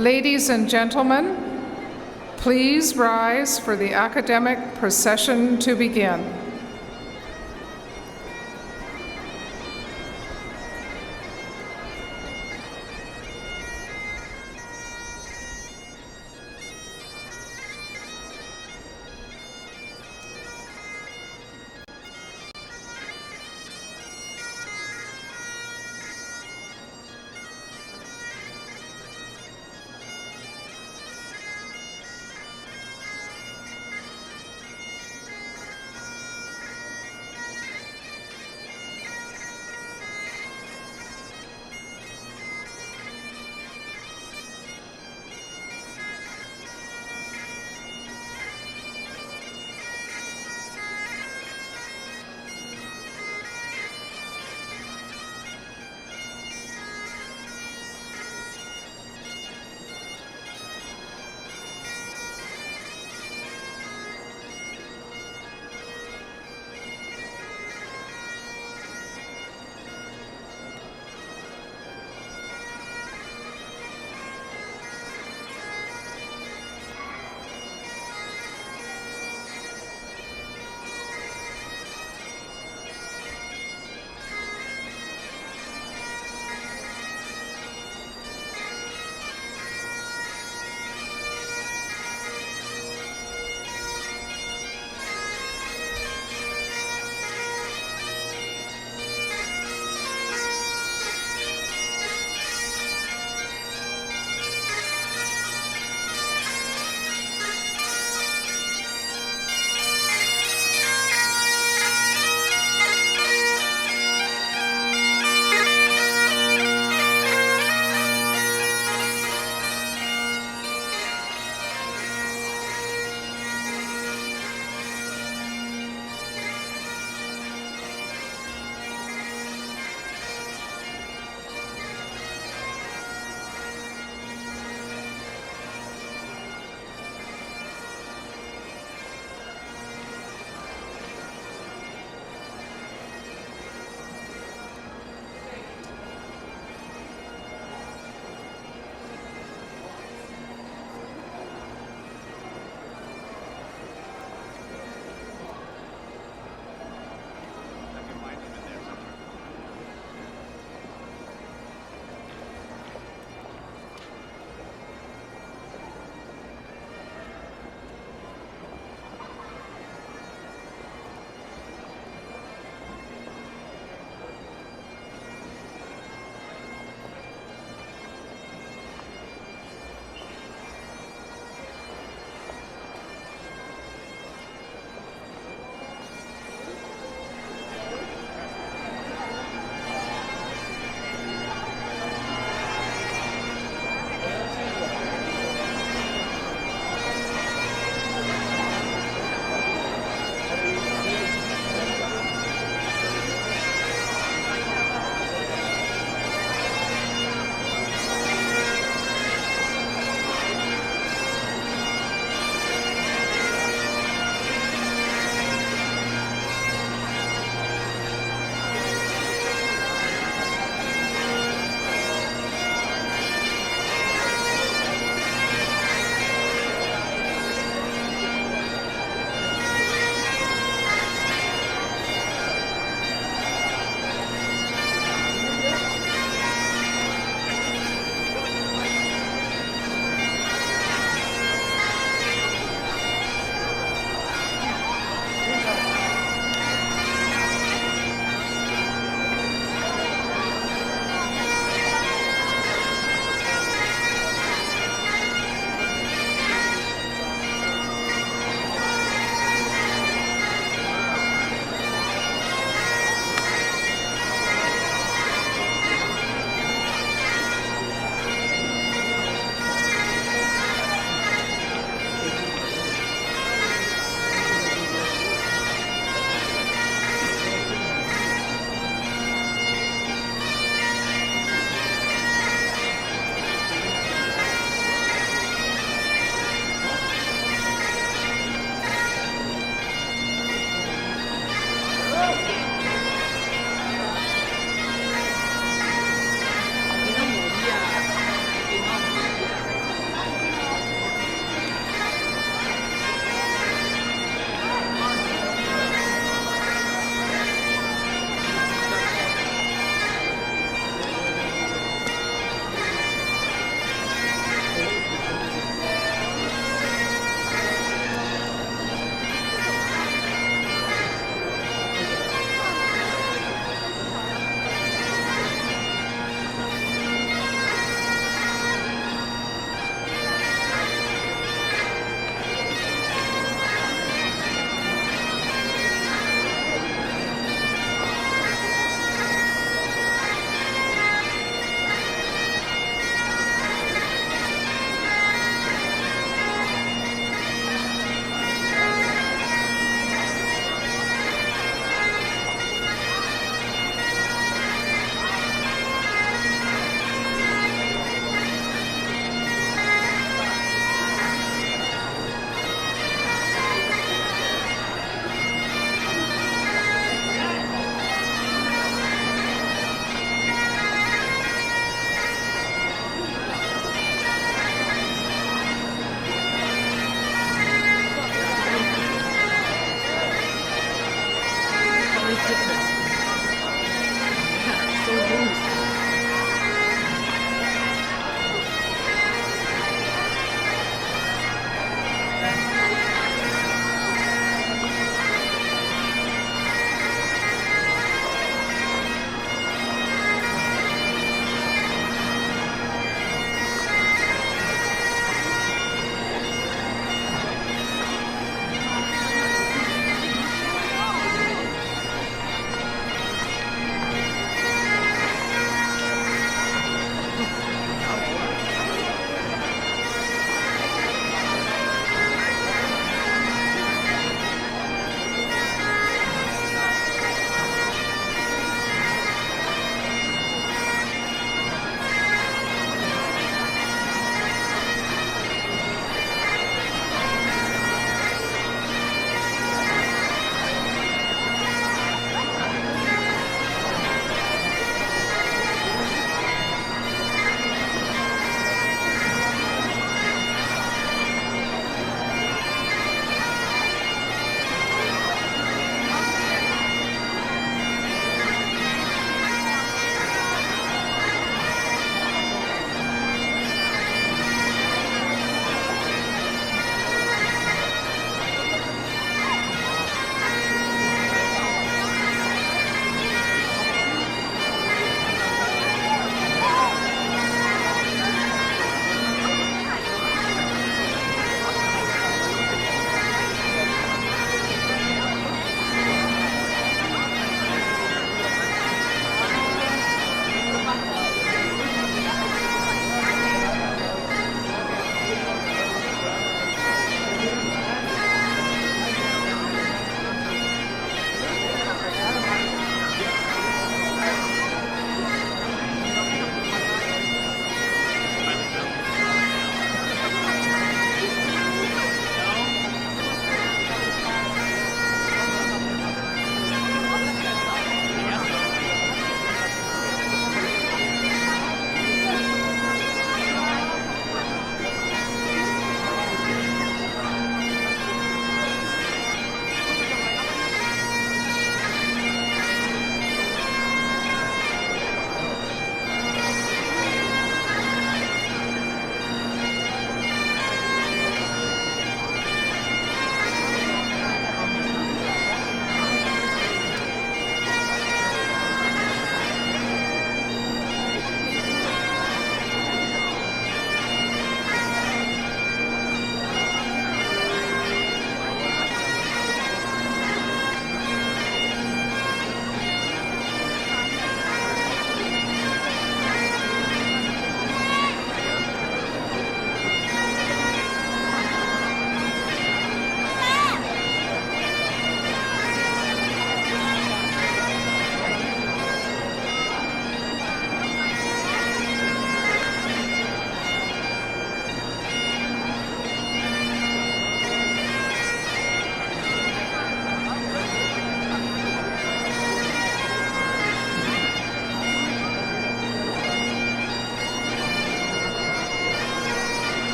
Ladies and gentlemen, please rise for the academic procession to begin.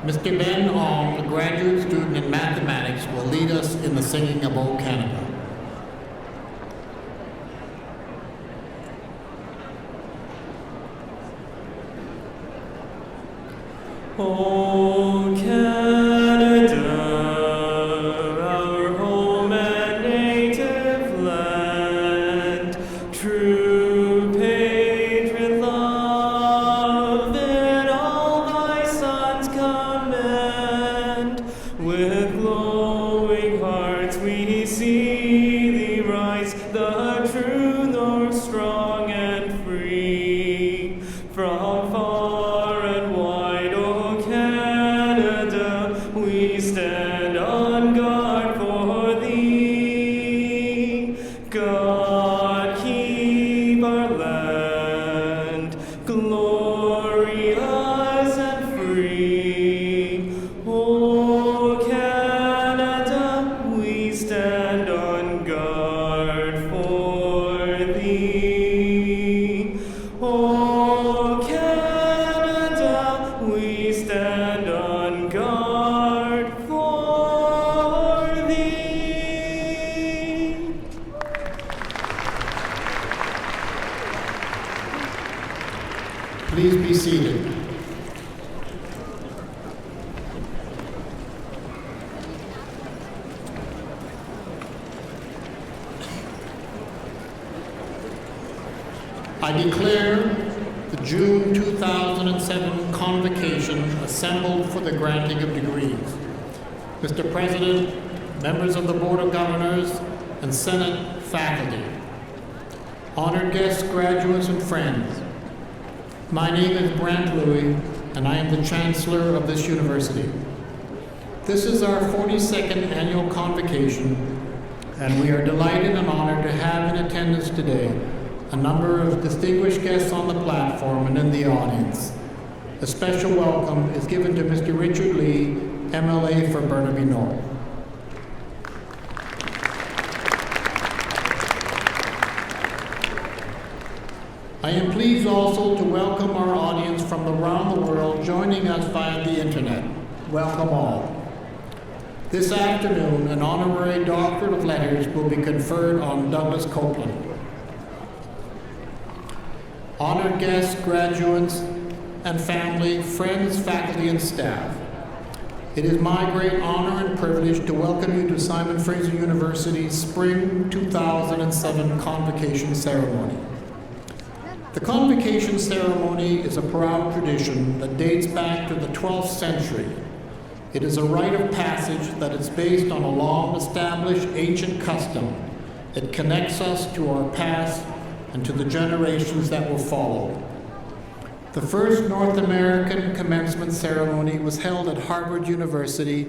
Mr. Ben Ong, a graduate student in mathematics, will lead us in the singing of O Canada. O Canada, our home and native land, true patriot love in all thy sons command. With glowing hearts we see thee rise, the true north strong and free. From far and wide, O Canada, we stand on guard for thee. God keep our land glorious and free. O Canada, we stand on guard for thee. O Canada, we stand on guard for thee. Please be seated. I declare the June 2007 Convocation assembled for the granting of degrees. Mr. President, members of the Board of Governors, and Senate faculty, honored guests, graduates, and friends, my name is Brent Louie, and I am the Chancellor of this university. This is our 42nd annual Convocation, and we are delighted and honored to have in attendance today a number of distinguished guests on the platform and in the audience. A special welcome is given to Mr. Richard Lee, MLA for Burnaby North. I am pleased also to welcome our audience from around the world joining us via the internet. Welcome all. This afternoon, an honorary Doctorate of Letters will be conferred on Douglas Copeland. Honored guests, graduates, and family, friends, faculty, and staff, it is my great honor and privilege to welcome you to Simon Fraser University's Spring 2007 Convocation Ceremony. The Convocation Ceremony is a proud tradition that dates back to the 12th century. It is a rite of passage that is based on a long-established ancient custom. It connects us to our past and to the generations that will follow. The first North American commencement ceremony was held at Harvard University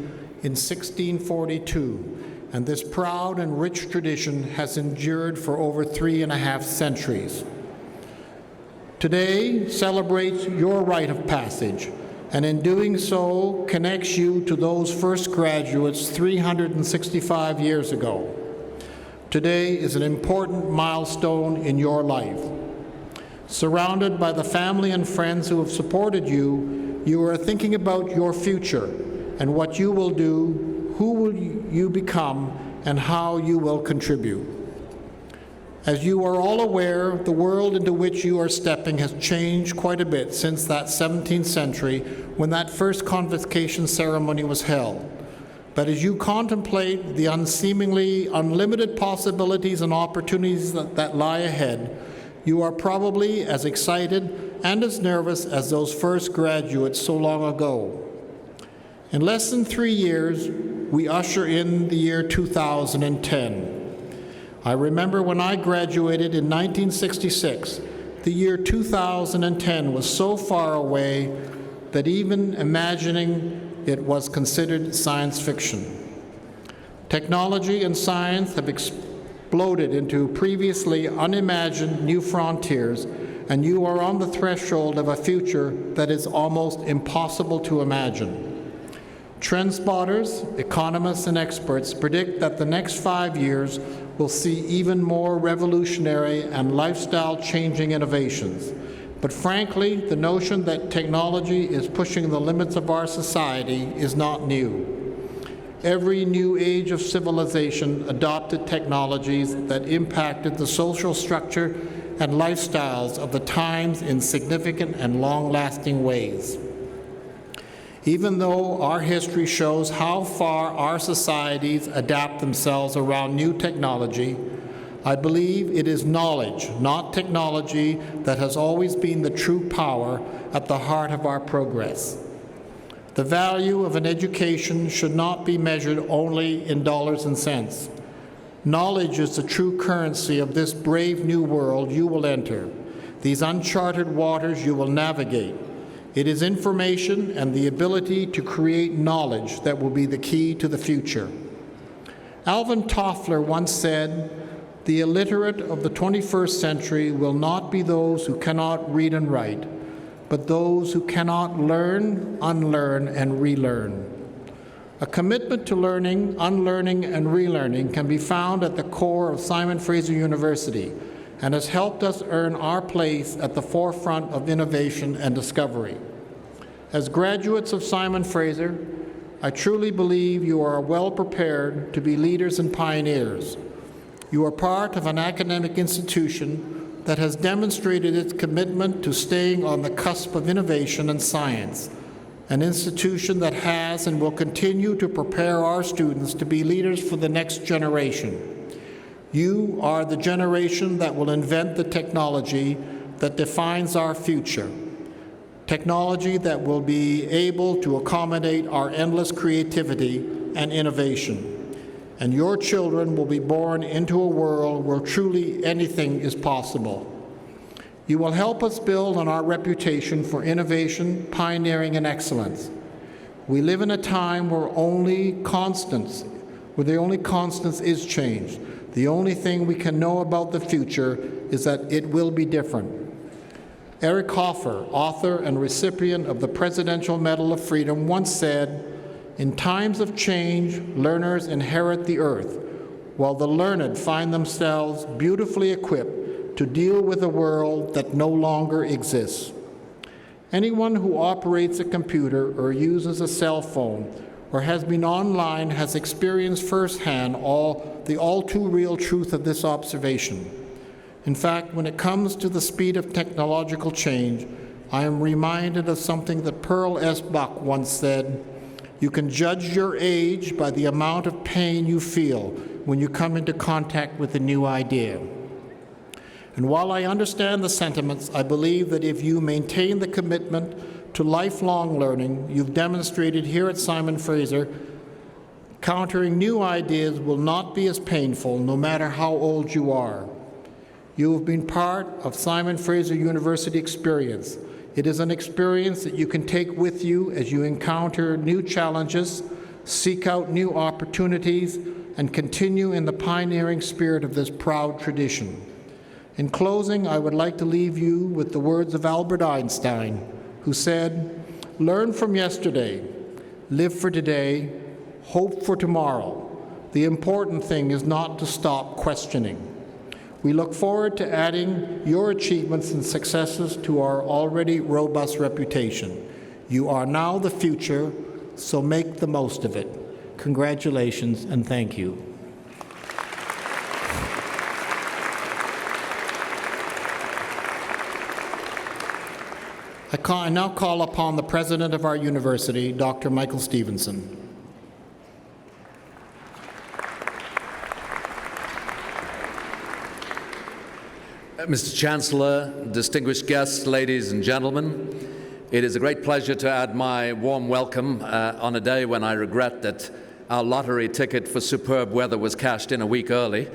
in 1642, and this proud and rich tradition has endured for over 3.5 centuries. Today celebrates your rite of passage, and in doing so connects you to those first graduates 365 years ago. Today is an important milestone in your life. Surrounded by the family and friends who have supported you, you are thinking about your future and what you will do, who will you become, and how you will contribute. As you are all aware, the world into which you are stepping has changed quite a bit since that 17th century when that first convocation ceremony was held. But as you contemplate the unseemingly unlimited possibilities and opportunities that lie ahead, you are probably as excited and as nervous as those first graduates so long ago. In less than 3 years, we usher in the year 2010. I remember when I graduated in 1966, the year 2010 was so far away that even imagining it was considered science fiction. Technology and science have exploded into previously unimagined new frontiers, and you are on the threshold of a future that is almost impossible to imagine. Trend spotters, economists, and experts predict that the next 5 years will see even more revolutionary and lifestyle-changing innovations. But frankly, the notion that technology is pushing the limits of our society is not new. Every new age of civilization adopted technologies that impacted the social structure and lifestyles of the times in significant and long-lasting ways. Even though our history shows how far our societies adapt themselves around new technology, I believe it is knowledge, not technology, that has always been the true power at the heart of our progress. The value of an education should not be measured only in dollars and cents. Knowledge is the true currency of this brave new world you will enter, these uncharted waters you will navigate. It is information and the ability to create knowledge that will be the key to the future. Alvin Toffler once said, "The illiterate of the 21st century will not be those who cannot read and write, but those who cannot learn, unlearn, and relearn." A commitment to learning, unlearning, and relearning can be found at the core of Simon Fraser University and has helped us earn our place at the forefront of innovation and discovery. As graduates of Simon Fraser, I truly believe you are well prepared to be leaders and pioneers. You are part of an academic institution that has demonstrated its commitment to staying on the cusp of innovation and science, an institution that has and will continue to prepare our students to be leaders for the next generation. You are the generation that will invent the technology that defines our future, technology that will be able to accommodate our endless creativity and innovation. And your children will be born into a world where truly anything is possible. You will help us build on our reputation for innovation, pioneering, and excellence. We live in a time where the only constants is change. The only thing we can know about the future is that it will be different. Eric Hoffer, author and recipient of the Presidential Medal of Freedom, once said, "In times of change, learners inherit the earth, while the learned find themselves beautifully equipped to deal with a world that no longer exists." Anyone who operates a computer or uses a cell phone or has been online has experienced firsthand the all too real truth of this observation. In fact, when it comes to the speed of technological change, I am reminded of something that Pearl S. Buck once said, "You can judge your age by the amount of pain you feel when you come into contact with a new idea." And while I understand the sentiments, I believe that if you maintain the commitment to lifelong learning you've demonstrated here at Simon Fraser, countering new ideas will not be as painful no matter how old you are. You have been part of Simon Fraser University experience. It is an experience that you can take with you as you encounter new challenges, seek out new opportunities, and continue in the pioneering spirit of this proud tradition. In closing, I would like to leave you with the words of Albert Einstein, who said, "Learn from yesterday, live for today, hope for tomorrow. The important thing is not to stop questioning." We look forward to adding your achievements and successes to our already robust reputation. You are now the future, so make the most of it. Congratulations and thank you. I now call upon the president of our university, Dr. Michael Stevenson. Mr. Chancellor, distinguished guests, ladies and gentlemen, it is a great pleasure to add my warm welcome on a day when I regret that our lottery ticket for superb weather was cashed in a week early,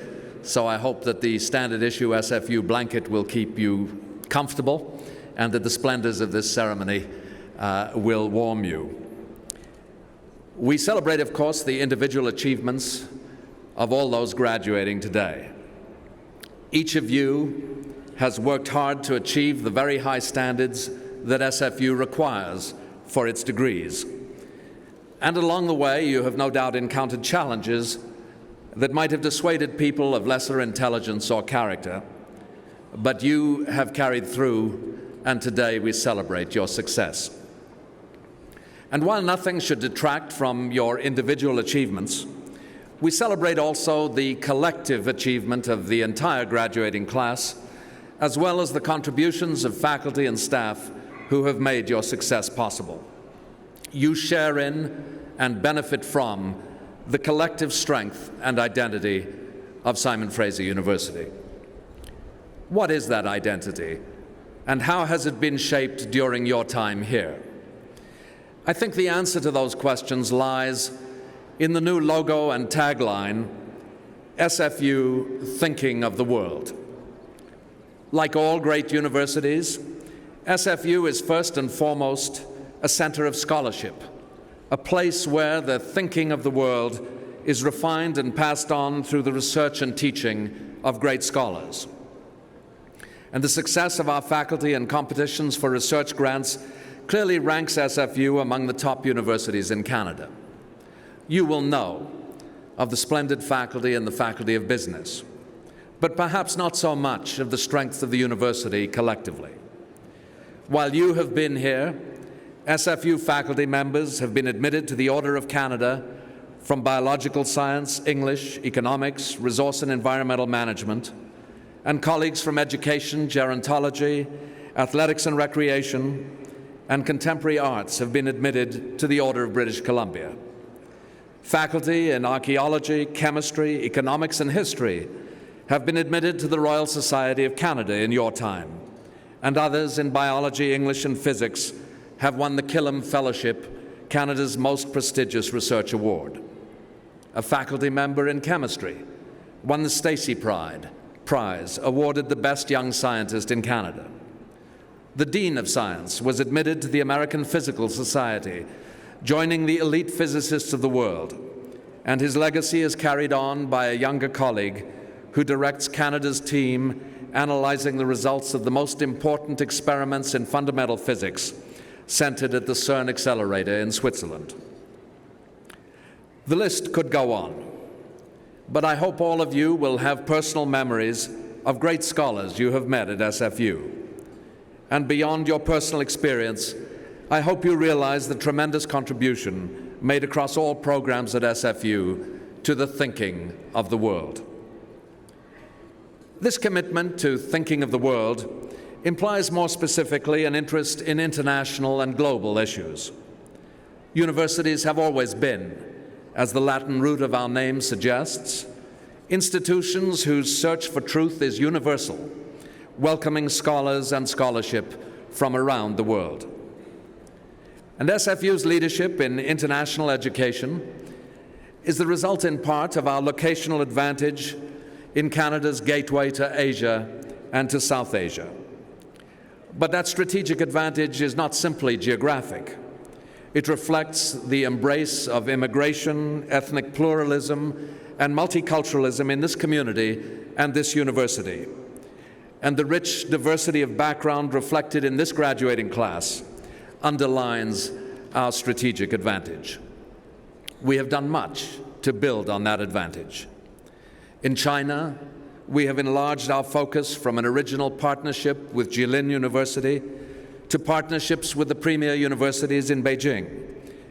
so I hope that the standard issue SFU blanket will keep you comfortable and that the splendors of this ceremony will warm you. We celebrate, of course, the individual achievements of all those graduating today. Each of you has worked hard to achieve the very high standards that SFU requires for its degrees. And along the way, you have no doubt encountered challenges that might have dissuaded people of lesser intelligence or character, but you have carried through and today we celebrate your success. And while nothing should detract from your individual achievements, we celebrate also the collective achievement of the entire graduating class, as well as the contributions of faculty and staff who have made your success possible. You share in and benefit from the collective strength and identity of Simon Fraser University. What is that identity, and how has it been shaped during your time here? I think the answer to those questions lies in the new logo and tagline, SFU, Thinking of the World. Like all great universities, SFU is first and foremost a center of scholarship, a place where the thinking of the world is refined and passed on through the research and teaching of great scholars. And the success of our faculty and competitions for research grants clearly ranks SFU among the top universities in Canada. You will know of the splendid faculty and the Faculty of Business, but perhaps not so much of the strength of the university collectively. While you have been here, SFU faculty members have been admitted to the Order of Canada from biological science, English, economics, resource and environmental management, and colleagues from education, gerontology, athletics and recreation, and contemporary arts have been admitted to the Order of British Columbia. Faculty in archaeology, chemistry, economics, and history have been admitted to the Royal Society of Canada in your time, and others in biology, English, and physics have won the Killam Fellowship, Canada's most prestigious research award. A faculty member in chemistry won the Stacey Prize, awarded the best young scientist in Canada. The Dean of Science was admitted to the American Physical Society, joining the elite physicists of the world, and his legacy is carried on by a younger colleague who directs Canada's team analyzing the results of the most important experiments in fundamental physics centered at the CERN Accelerator in Switzerland. The list could go on, but I hope all of you will have personal memories of great scholars you have met at SFU. And beyond your personal experience, I hope you realize the tremendous contribution made across all programs at SFU to the thinking of the world. This commitment to thinking of the world implies more specifically an interest in international and global issues. Universities have always been, as the Latin root of our name suggests, institutions whose search for truth is universal, welcoming scholars and scholarship from around the world. And SFU's leadership in international education is the result in part of our locational advantage in Canada's gateway to Asia and to South Asia. But that strategic advantage is not simply geographic. It reflects the embrace of immigration, ethnic pluralism, and multiculturalism in this community and this university. And the rich diversity of background reflected in this graduating class underlines our strategic advantage. We have done much to build on that advantage. In China, we have enlarged our focus from an original partnership with Jilin University to partnerships with the premier universities in Beijing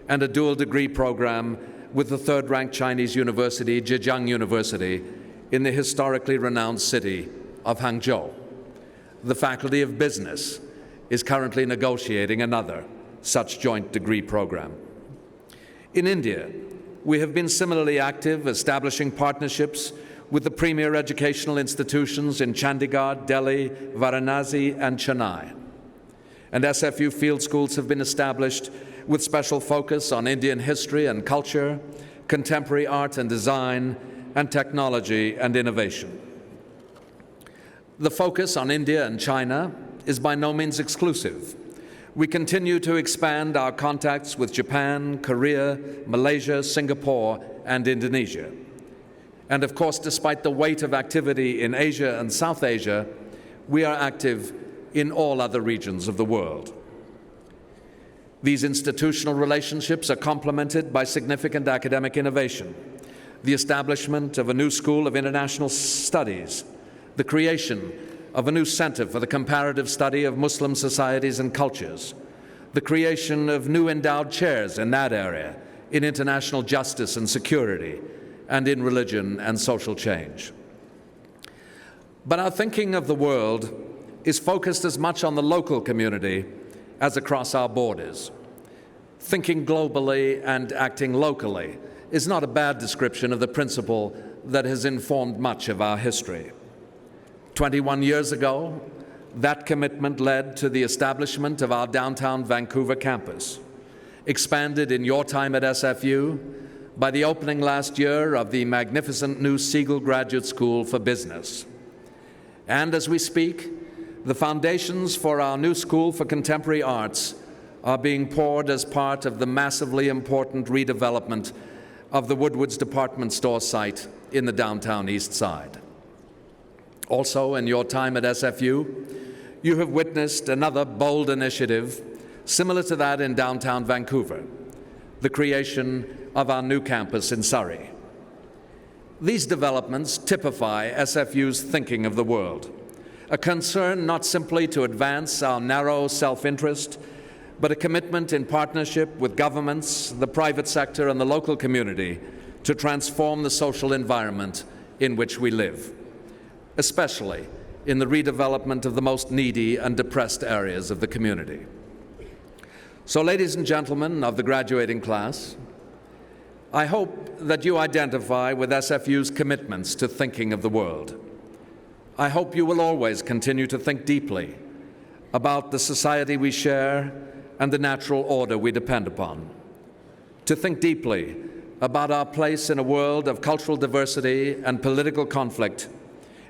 and a dual degree program with the third-ranked Chinese university, Zhejiang University, in the historically renowned city of Hangzhou. The Faculty of Business is currently negotiating another such joint degree program. In India, we have been similarly active, establishing partnerships with the premier educational institutions in Chandigarh, Delhi, Varanasi, and Chennai. And SFU field schools have been established with special focus on Indian history and culture, contemporary art and design, and technology and innovation. The focus on India and China is by no means exclusive. We continue to expand our contacts with Japan, Korea, Malaysia, Singapore, and Indonesia. And of course, despite the weight of activity in Asia and South Asia, we are active in all other regions of the world. These institutional relationships are complemented by significant academic innovation, the establishment of a new School of International Studies, the creation of a new center for the comparative study of Muslim societies and cultures, the creation of new endowed chairs in that area, in international justice and security, and in religion and social change. But our thinking of the world is focused as much on the local community as across our borders. Thinking globally and acting locally is not a bad description of the principle that has informed much of our history. 21 years ago, that commitment led to the establishment of our downtown Vancouver campus, expanded in your time at SFU by the opening last year of the magnificent new Siegel Graduate School for Business. And as we speak, the foundations for our new School for Contemporary Arts are being poured as part of the massively important redevelopment of the Woodward's department store site in the downtown East Side. Also, in your time at SFU, you have witnessed another bold initiative similar to that in downtown Vancouver, the creation of our new campus in Surrey. These developments typify SFU's thinking of the world, a concern not simply to advance our narrow self-interest, but a commitment in partnership with governments, the private sector, and the local community to transform the social environment in which we live, especially in the redevelopment of the most needy and depressed areas of the community. So, ladies and gentlemen of the graduating class, I hope that you identify with SFU's commitments to thinking of the world. I hope you will always continue to think deeply about the society we share and the natural order we depend upon, to think deeply about our place in a world of cultural diversity and political conflict,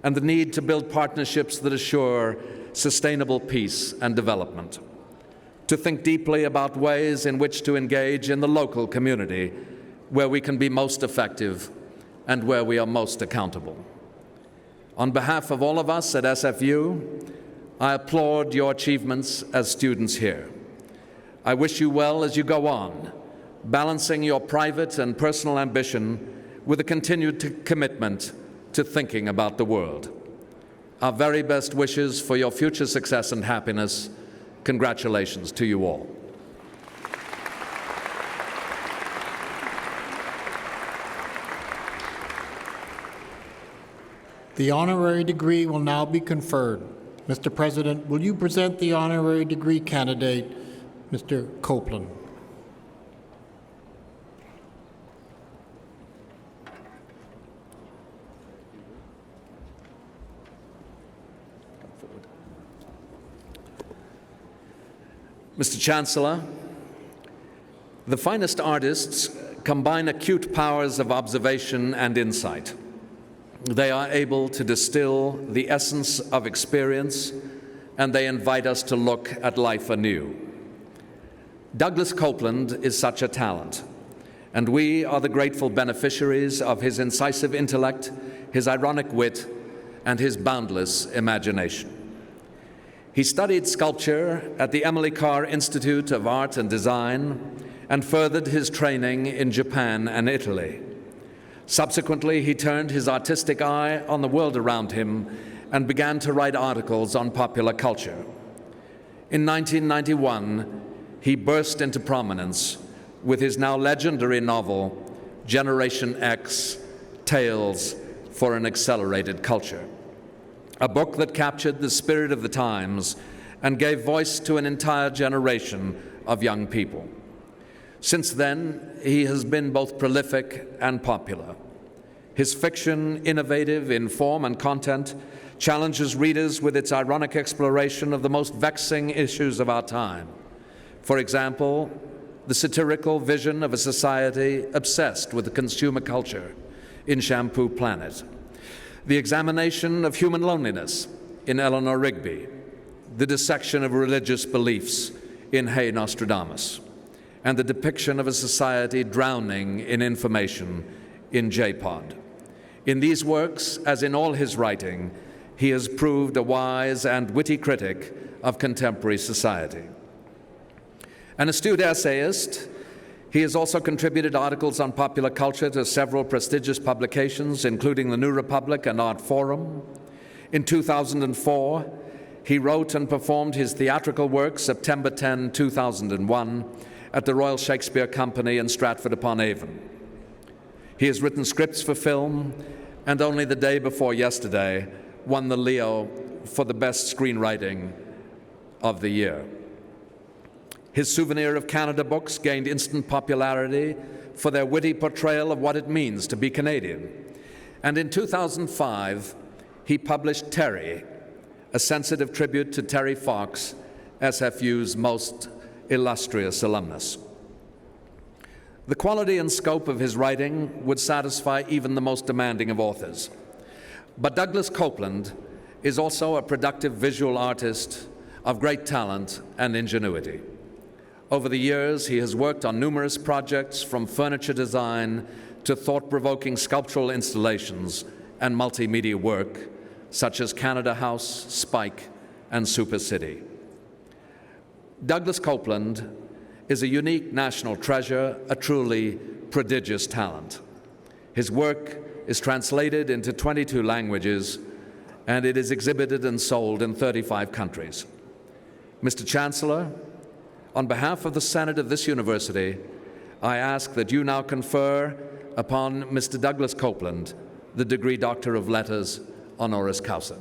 and the need to build partnerships that assure sustainable peace and development, to think deeply about ways in which to engage in the local community where we can be most effective and where we are most accountable. On behalf of all of us at SFU, I applaud your achievements as students here. I wish you well as you go on, balancing your private and personal ambition with a continued commitment to thinking about the world. Our very best wishes for your future success and happiness. Congratulations to you all. The honorary degree will now be conferred. Mr. President, will you present the honorary degree candidate, Mr. Copeland? Mr. Chancellor, the finest artists combine acute powers of observation and insight. They are able to distill the essence of experience, and they invite us to look at life anew. Douglas Copeland is such a talent, and we are the grateful beneficiaries of his incisive intellect, his ironic wit, and his boundless imagination. He studied sculpture at the Emily Carr Institute of Art and Design and furthered his training in Japan and Italy. Subsequently, he turned his artistic eye on the world around him and began to write articles on popular culture. In 1991, he burst into prominence with his now legendary novel, Generation X: Tales for an Accelerated Culture, a book that captured the spirit of the times and gave voice to an entire generation of young people. Since then, he has been both prolific and popular. His fiction, innovative in form and content, challenges readers with its ironic exploration of the most vexing issues of our time. For example, the satirical vision of a society obsessed with the consumer culture in Shampoo Planet, the examination of human loneliness in Eleanor Rigby, the dissection of religious beliefs in Hey Nostradamus, and the depiction of a society drowning in information in J-Pod. In these works, as in all his writing, he has proved a wise and witty critic of contemporary society. An astute essayist, he has also contributed articles on popular culture to several prestigious publications, including the New Republic and Art Forum. In 2004, he wrote and performed his theatrical work September 10, 2001, at the Royal Shakespeare Company in Stratford-upon-Avon. He has written scripts for film, and only the day before yesterday won the Leo for the best screenwriting of the year. His Souvenir of Canada books gained instant popularity for their witty portrayal of what it means to be Canadian. And in 2005, he published Terry, a sensitive tribute to Terry Fox, SFU's most illustrious alumnus. The quality and scope of his writing would satisfy even the most demanding of authors. But Douglas Copeland is also a productive visual artist of great talent and ingenuity. Over the years, he has worked on numerous projects, from furniture design to thought-provoking sculptural installations and multimedia work, such as Canada House, Spike, and Super City. Douglas Copeland is a unique national treasure, a truly prodigious talent. His work is translated into 22 languages, and it is exhibited and sold in 35 countries. Mr. Chancellor, on behalf of the Senate of this university, I ask that you now confer upon Mr. Douglas Copeland the degree Doctor of Letters honoris causa.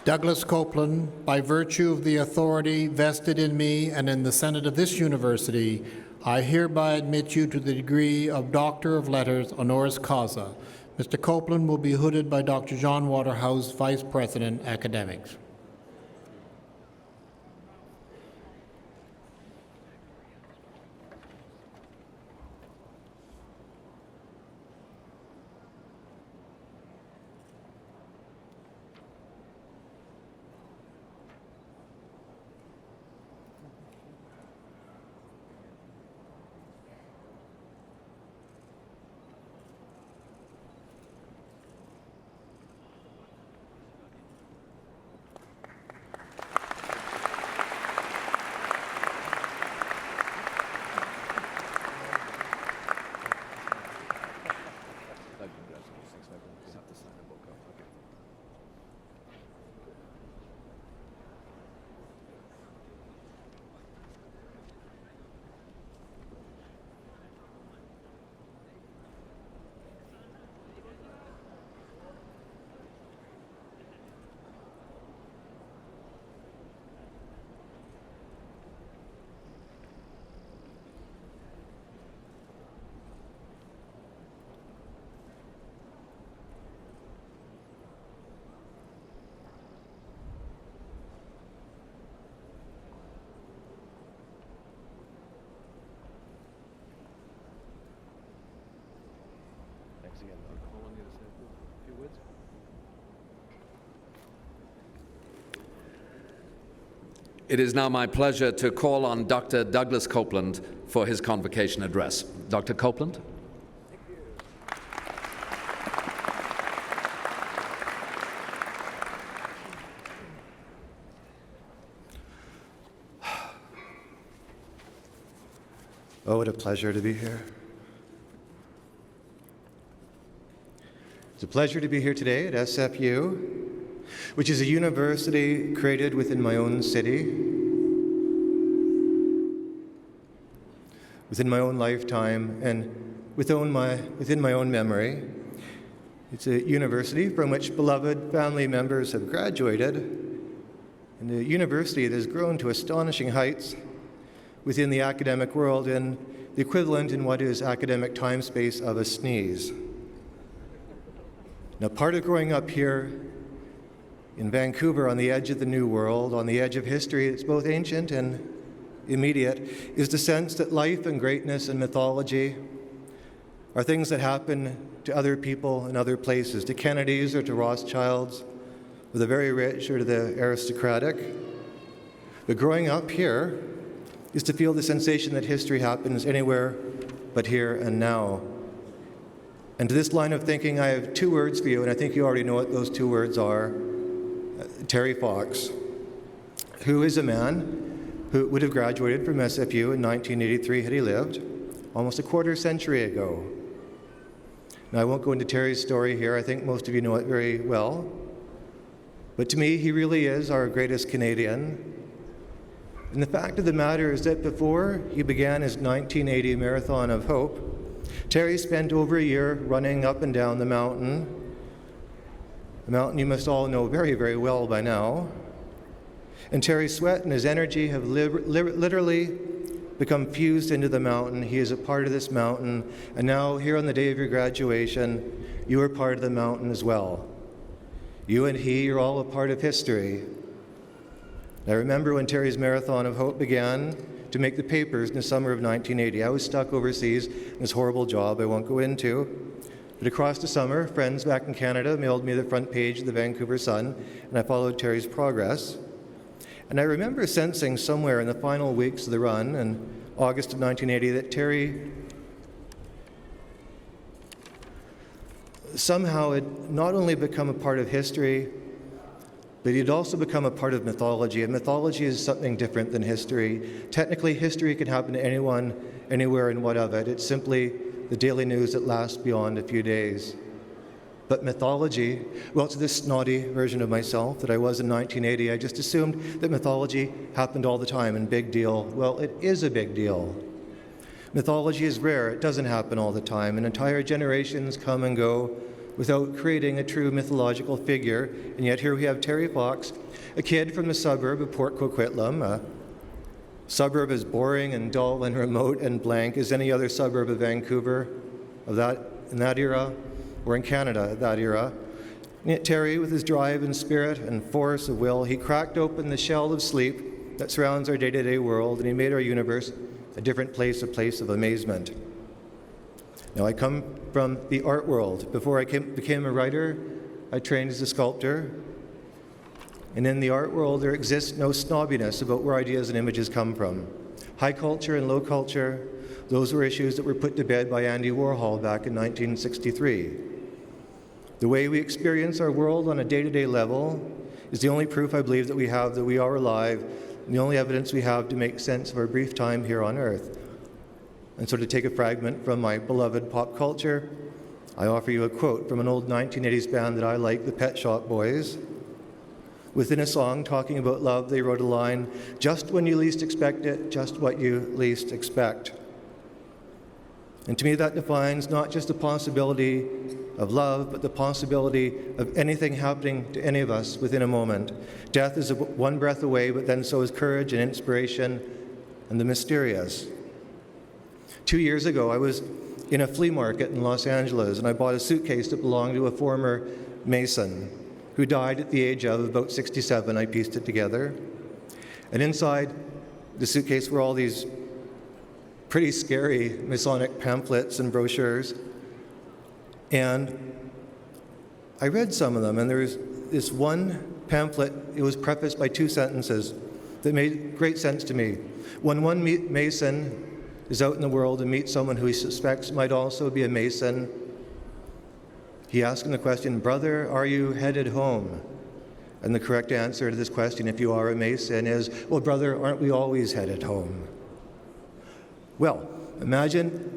Douglas Copeland, by virtue of the authority vested in me and in the Senate of this university, I hereby admit you to the degree of Doctor of Letters honoris causa. Mr. Copeland will be hooded by Dr. John Waterhouse, Vice President, Academics. It is now my pleasure to call on Dr. Douglas Copeland for his convocation address. Dr. Copeland. Oh, what a pleasure to be here. It's a pleasure to be here today at SFU, which is a university created within my own city, within my own lifetime, and within my own memory. It's a university from which beloved family members have graduated, and a university that has grown to astonishing heights within the academic world, and the equivalent in what is academic time space of a sneeze. Now, part of growing up here in Vancouver on the edge of the New World, on the edge of history that's both ancient and immediate, is the sense that life and greatness and mythology are things that happen to other people in other places, to Kennedys or to Rothschilds, or the very rich or to the aristocratic. But growing up here is to feel the sensation that history happens anywhere but here and now. And to this line of thinking, I have two words for you, and I think you already know what those two words are. Terry Fox, who is a man who would have graduated from SFU in 1983 had he lived, almost a quarter century ago. Now, I won't go into Terry's story here. I think most of you know it very well. But to me, he really is our greatest Canadian. And the fact of the matter is that before he began his 1980 Marathon of Hope, Terry spent over a year running up and down the mountain you must all know very, very well by now. And Terry's sweat and his energy have literally become fused into the mountain. He is a part of this mountain. And now, here on the day of your graduation, you are part of the mountain as well. You and he are all a part of history. I remember when Terry's Marathon of Hope began to make the papers in the summer of 1980. I was stuck overseas in this horrible job I won't go into. But across the summer, friends back in Canada mailed me the front page of the Vancouver Sun, and I followed Terry's progress. And I remember sensing somewhere in the final weeks of the run in August of 1980 that Terry somehow had not only become a part of history, but he'd also become a part of mythology. And mythology is something different than history. Technically, history can happen to anyone, anywhere, and what of it. It's simply the daily news that lasts beyond a few days. But mythology, well, to this snotty version of myself that I was in 1980, I just assumed that mythology happened all the time and big deal. Well, it is a big deal. Mythology is rare. It doesn't happen all the time, and entire generations come and go without creating a true mythological figure. And yet here we have Terry Fox, a kid from the suburb of Port Coquitlam, a suburb as boring and dull and remote and blank as any other suburb of Vancouver in that era, or in Canada at that era. And yet Terry, with his drive and spirit and force of will, he cracked open the shell of sleep that surrounds our day-to-day world, and he made our universe a different place, a place of amazement. Now, I come from the art world. Before I became a writer, I trained as a sculptor. And in the art world, there exists no snobbiness about where ideas and images come from. High culture and low culture, those were issues that were put to bed by Andy Warhol back in 1963. The way we experience our world on a day-to-day level is the only proof I believe that we have that we are alive, and the only evidence we have to make sense of our brief time here on Earth. And so to take a fragment from my beloved pop culture, I offer you a quote from an old 1980s band that I like, the Pet Shop Boys. Within a song talking about love, they wrote a line, "Just when you least expect it, just what you least expect." And to me, that defines not just the possibility of love, but the possibility of anything happening to any of us within a moment. Death is one breath away, but then so is courage and inspiration and the mysterious. 2 years ago, I was in a flea market in Los Angeles, and I bought a suitcase that belonged to a former Mason who died at the age of about 67. I pieced it together. And inside the suitcase were all these pretty scary Masonic pamphlets and brochures. And I read some of them, and there was this one pamphlet. It was prefaced by two sentences that made great sense to me. When one Mason is out in the world and meets someone who he suspects might also be a Mason, he asks him the question, "Brother, are you headed home?" And the correct answer to this question, if you are a Mason, is, "Well, brother, aren't we always headed home?" Well, imagine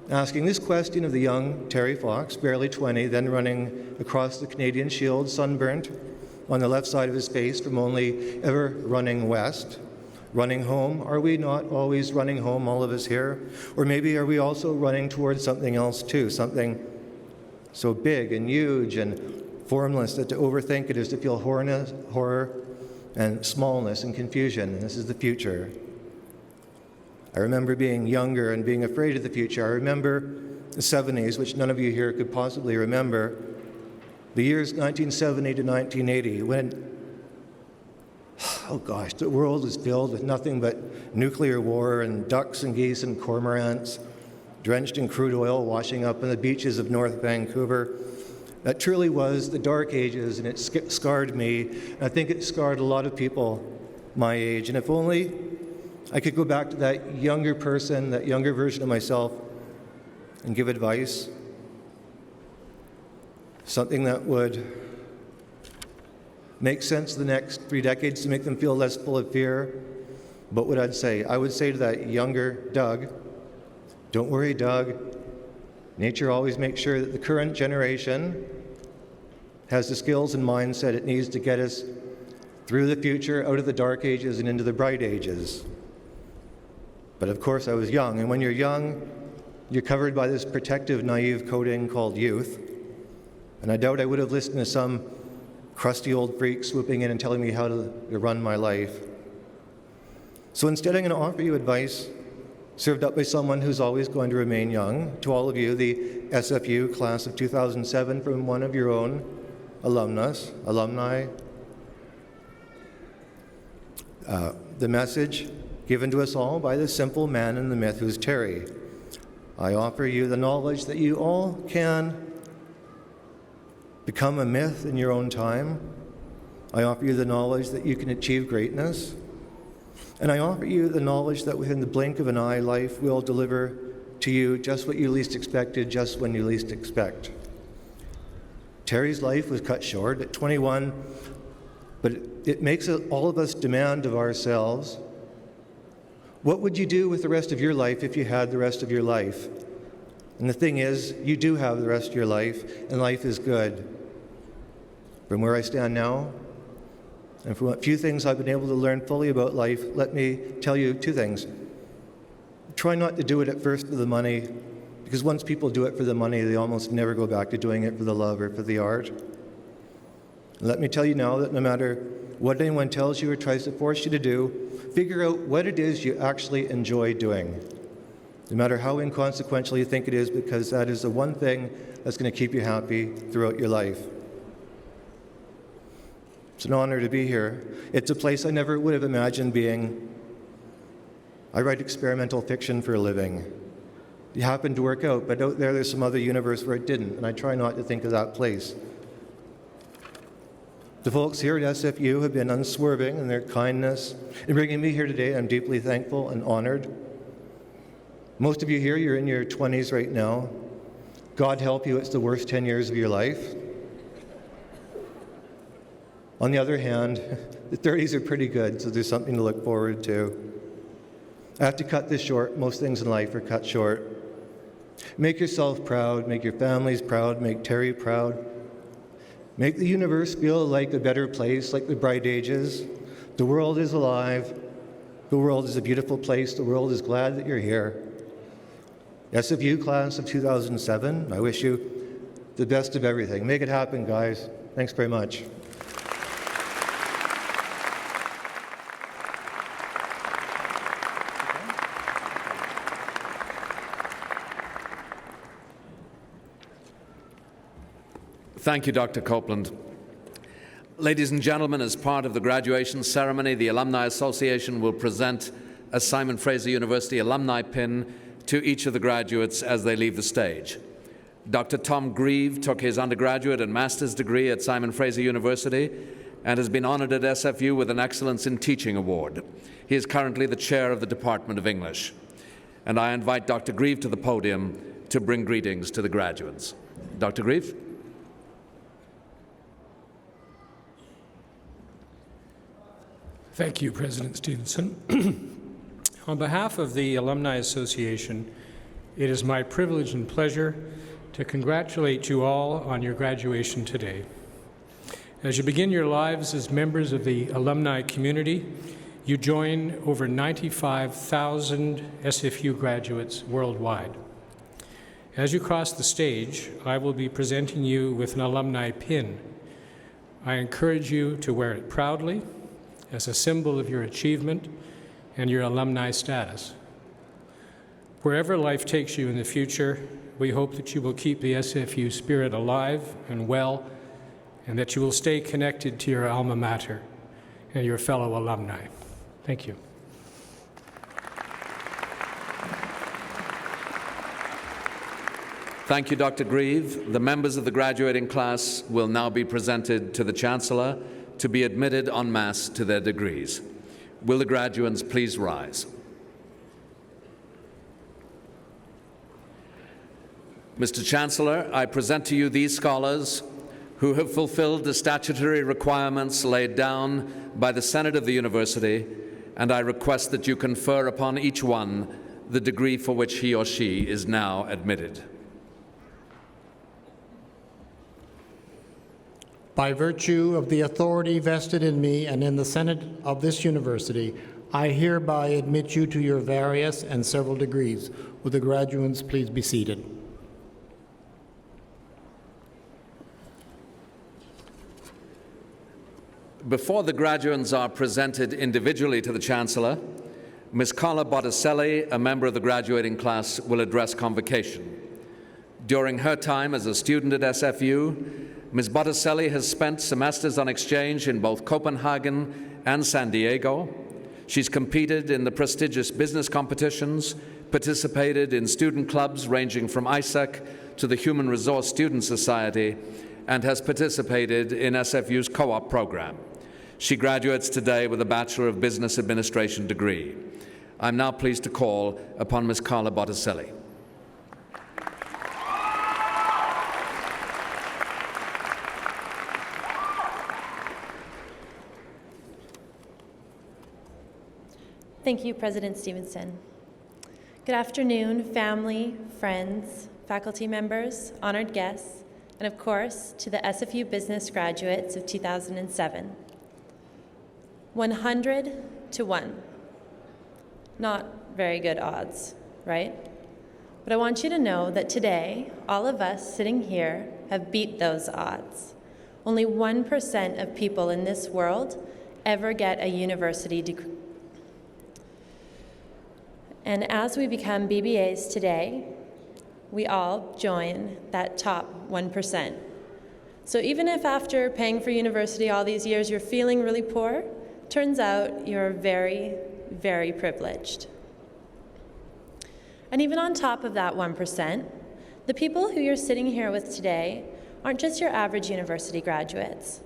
asking this question of the young Terry Fox, barely 20, then running across the Canadian Shield, sunburnt on the left side of his face from only ever running west. Running home? Are we not always running home, all of us here? Or maybe are we also running towards something else too, something so big and huge and formless that to overthink it is to feel horror and smallness and confusion, and this is the future. I remember being younger and being afraid of the future. I remember the 70s, which none of you here could possibly remember, the years 1970 to 1980, when, oh gosh, the world was filled with nothing but nuclear war and ducks and geese and cormorants, drenched in crude oil, washing up on the beaches of North Vancouver. That truly was the dark ages, and it scarred me. And I think it scarred a lot of people my age. And if only I could go back to that younger person, that younger version of myself, and give advice, something that would make sense of the next 3 decades to make them feel less full of fear. What would I say? I would say to that younger Doug, Don't worry, Doug. Nature always makes sure that the current generation has the skills and mindset it needs to get us through the future, out of the dark ages and into the bright ages. But of course I was young, and when you're young, you're covered by this protective, naive coating called youth. And I doubt I would have listened to some crusty old freak swooping in and telling me how to run my life. So instead, I'm going to offer you advice served up by someone who's always going to remain young. To all of you, the SFU class of 2007, from one of your own alumni. The message given to us all by the simple man in the myth who's Terry. I offer you the knowledge that you all can become a myth in your own time. I offer you the knowledge that you can achieve greatness. And I offer you the knowledge that within the blink of an eye, life will deliver to you just what you least expected, just when you least expect. Terry's life was cut short at 21, but it makes all of us demand of ourselves, what would you do with the rest of your life if you had the rest of your life? And the thing is, you do have the rest of your life, and life is good. From where I stand now, and from what few things I've been able to learn fully about life, let me tell you two things. Try not to do it at first for the money, because once people do it for the money, they almost never go back to doing it for the love or for the art. And let me tell you now that no matter what anyone tells you or tries to force you to do, figure out what it is you actually enjoy doing, no matter how inconsequential you think it is, because that is the one thing that's going to keep you happy throughout your life. It's an honor to be here. It's a place I never would have imagined being. I write experimental fiction for a living. It happened to work out, but out there's some other universe where it didn't, and I try not to think of that place. The folks here at SFU have been unswerving in their kindness in bringing me here today. I'm deeply thankful and honored. Most of you here, you're in your 20s right now. God help you, it's the worst 10 years of your life. On the other hand, the 30s are pretty good, so there's something to look forward to. I have to cut this short. Most things in life are cut short. Make yourself proud, make your families proud, make Terry proud. Make the universe feel like a better place, like the bright ages. The world is alive. The world is a beautiful place. The world is glad that you're here. SFU class of 2007, I wish you the best of everything. Make it happen, guys. Thanks very much. Thank you, Dr. Copeland. Ladies and gentlemen, as part of the graduation ceremony, the Alumni Association will present a Simon Fraser University alumni pin to each of the graduates as they leave the stage. Dr. Tom Grieve took his undergraduate and master's degree at Simon Fraser University and has been honored at SFU with an Excellence in Teaching Award. He is currently the chair of the Department of English. And I invite Dr. Grieve to the podium to bring greetings to the graduates. Dr. Grieve. Thank you, President Stevenson. On behalf of the Alumni Association, it is my privilege and pleasure to congratulate you all on your graduation today. As you begin your lives as members of the alumni community, you join over 95,000 SFU graduates worldwide. As you cross the stage, I will be presenting you with an alumni pin. I encourage you to wear it proudly as a symbol of your achievement and your alumni status. Wherever life takes you in the future, we hope that you will keep the SFU spirit alive and well, and that you will stay connected to your alma mater and your fellow alumni. Thank you. Thank you, Dr. Grieve. The members of the graduating class will now be presented to the Chancellor to be admitted en masse to their degrees. Will the graduates please rise? Mr. Chancellor, I present to you these scholars who have fulfilled the statutory requirements laid down by the Senate of the University, and I request that you confer upon each one the degree for which he or she is now admitted. By virtue of the authority vested in me and in the Senate of this university, I hereby admit you to your various and several degrees. Will the graduates please be seated? Before the graduates are presented individually to the Chancellor, Ms. Carla Botticelli, a member of the graduating class, will address Convocation. During her time as a student at SFU, Ms. Botticelli has spent semesters on exchange in both Copenhagen and San Diego. She's competed in the prestigious business competitions, participated in student clubs ranging from ISAC to the Human Resource Student Society, and has participated in SFU's co-op program. She graduates today with a Bachelor of Business Administration degree. I'm now pleased to call upon Ms. Carla Botticelli. Thank you, President Stevenson. Good afternoon, family, friends, faculty members, honored guests, and of course, to the SFU business graduates of 2007. 100 to 1. Not very good odds, right? But I want you to know that today, all of us sitting here have beat those odds. Only 1% of people in this world ever get a university degree. And as we become BBAs today, we all join that top 1%. So even if after paying for university all these years you're feeling really poor, turns out you're very, very privileged. And even on top of that 1%, the people who you're sitting here with today aren't just your average university graduates.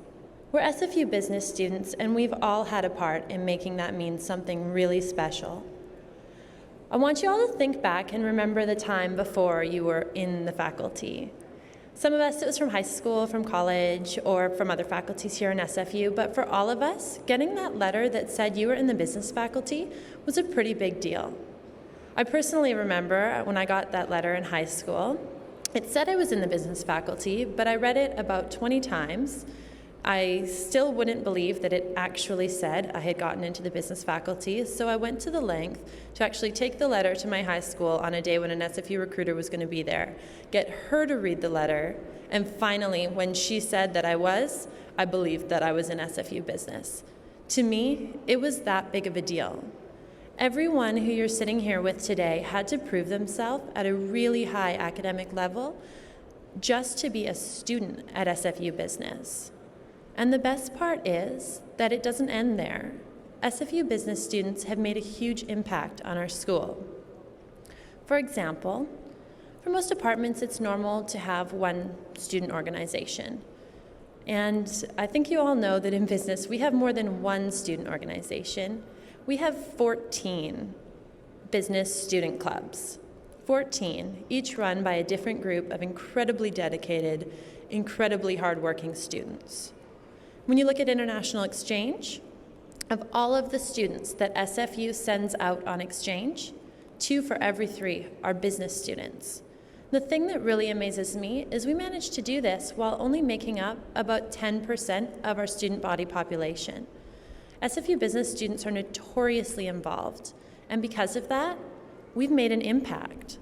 We're SFU business students, and we've all had a part in making that mean something really special. I want you all to think back and remember the time before you were in the faculty. Some of us, it was from high school, from college, or from other faculties here in SFU, but for all of us, getting that letter that said you were in the business faculty was a pretty big deal. I personally remember when I got that letter in high school, it said I was in the business faculty, but I read it about 20 times. I still wouldn't believe that it actually said I had gotten into the business faculty, so I went to the length to actually take the letter to my high school on a day when an SFU recruiter was going to be there, get her to read the letter, and finally, when she said that I believed that I was in SFU business. To me, it was that big of a deal. Everyone who you're sitting here with today had to prove themselves at a really high academic level just to be a student at SFU business. And the best part is that it doesn't end there. SFU business students have made a huge impact on our school. For example, for most departments, it's normal to have one student organization. And I think you all know that in business, we have more than one student organization. We have 14 business student clubs. 14, each run by a different group of incredibly dedicated, incredibly hardworking students. When you look at international exchange, of all of the students that SFU sends out on exchange, 2 for every 3 are business students. The thing that really amazes me is we managed to do this while only making up about 10% of our student body population. SFU business students are notoriously involved, and because of that, we've made an impact.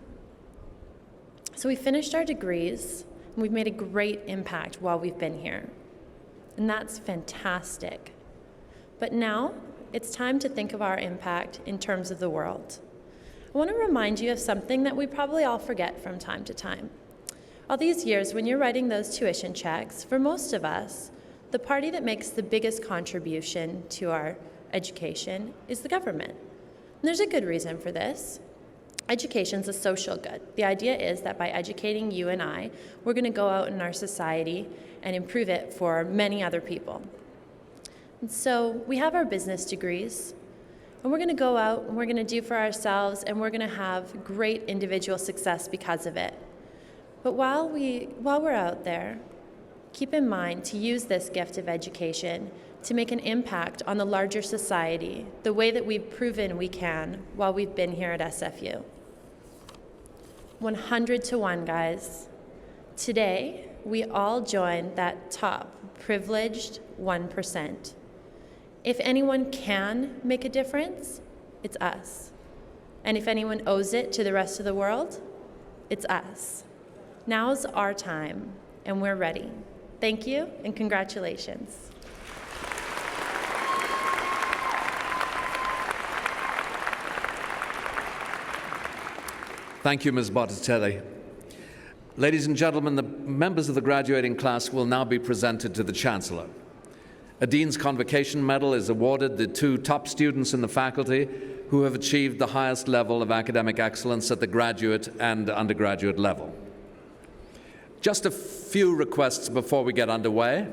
So we finished our degrees, and we've made a great impact while we've been here. And that's fantastic. But now, it's time to think of our impact in terms of the world. I want to remind you of something that we probably all forget from time to time. All these years, when you're writing those tuition checks, for most of us, the party that makes the biggest contribution to our education is the government. And there's a good reason for this. Education's a social good. The idea is that by educating you and I, we're going to go out in our society and improve it for many other people. And so we have our business degrees, and we're going to go out and we're going to do for ourselves, and we're going to have great individual success because of it. But while we're out there, keep in mind to use this gift of education to make an impact on the larger society the way that we've proven we can while we've been here at SFU. 100 to 1, guys. Today, we all join that top privileged 1%. If anyone can make a difference, it's us. And if anyone owes it to the rest of the world, it's us. Now's our time, and we're ready. Thank you, and congratulations. Thank you, Ms. Botticelli. Ladies and gentlemen, the members of the graduating class will now be presented to the Chancellor. A Dean's Convocation Medal is awarded the 2 top students in the faculty who have achieved the highest level of academic excellence at the graduate and undergraduate level. Just a few requests before we get underway.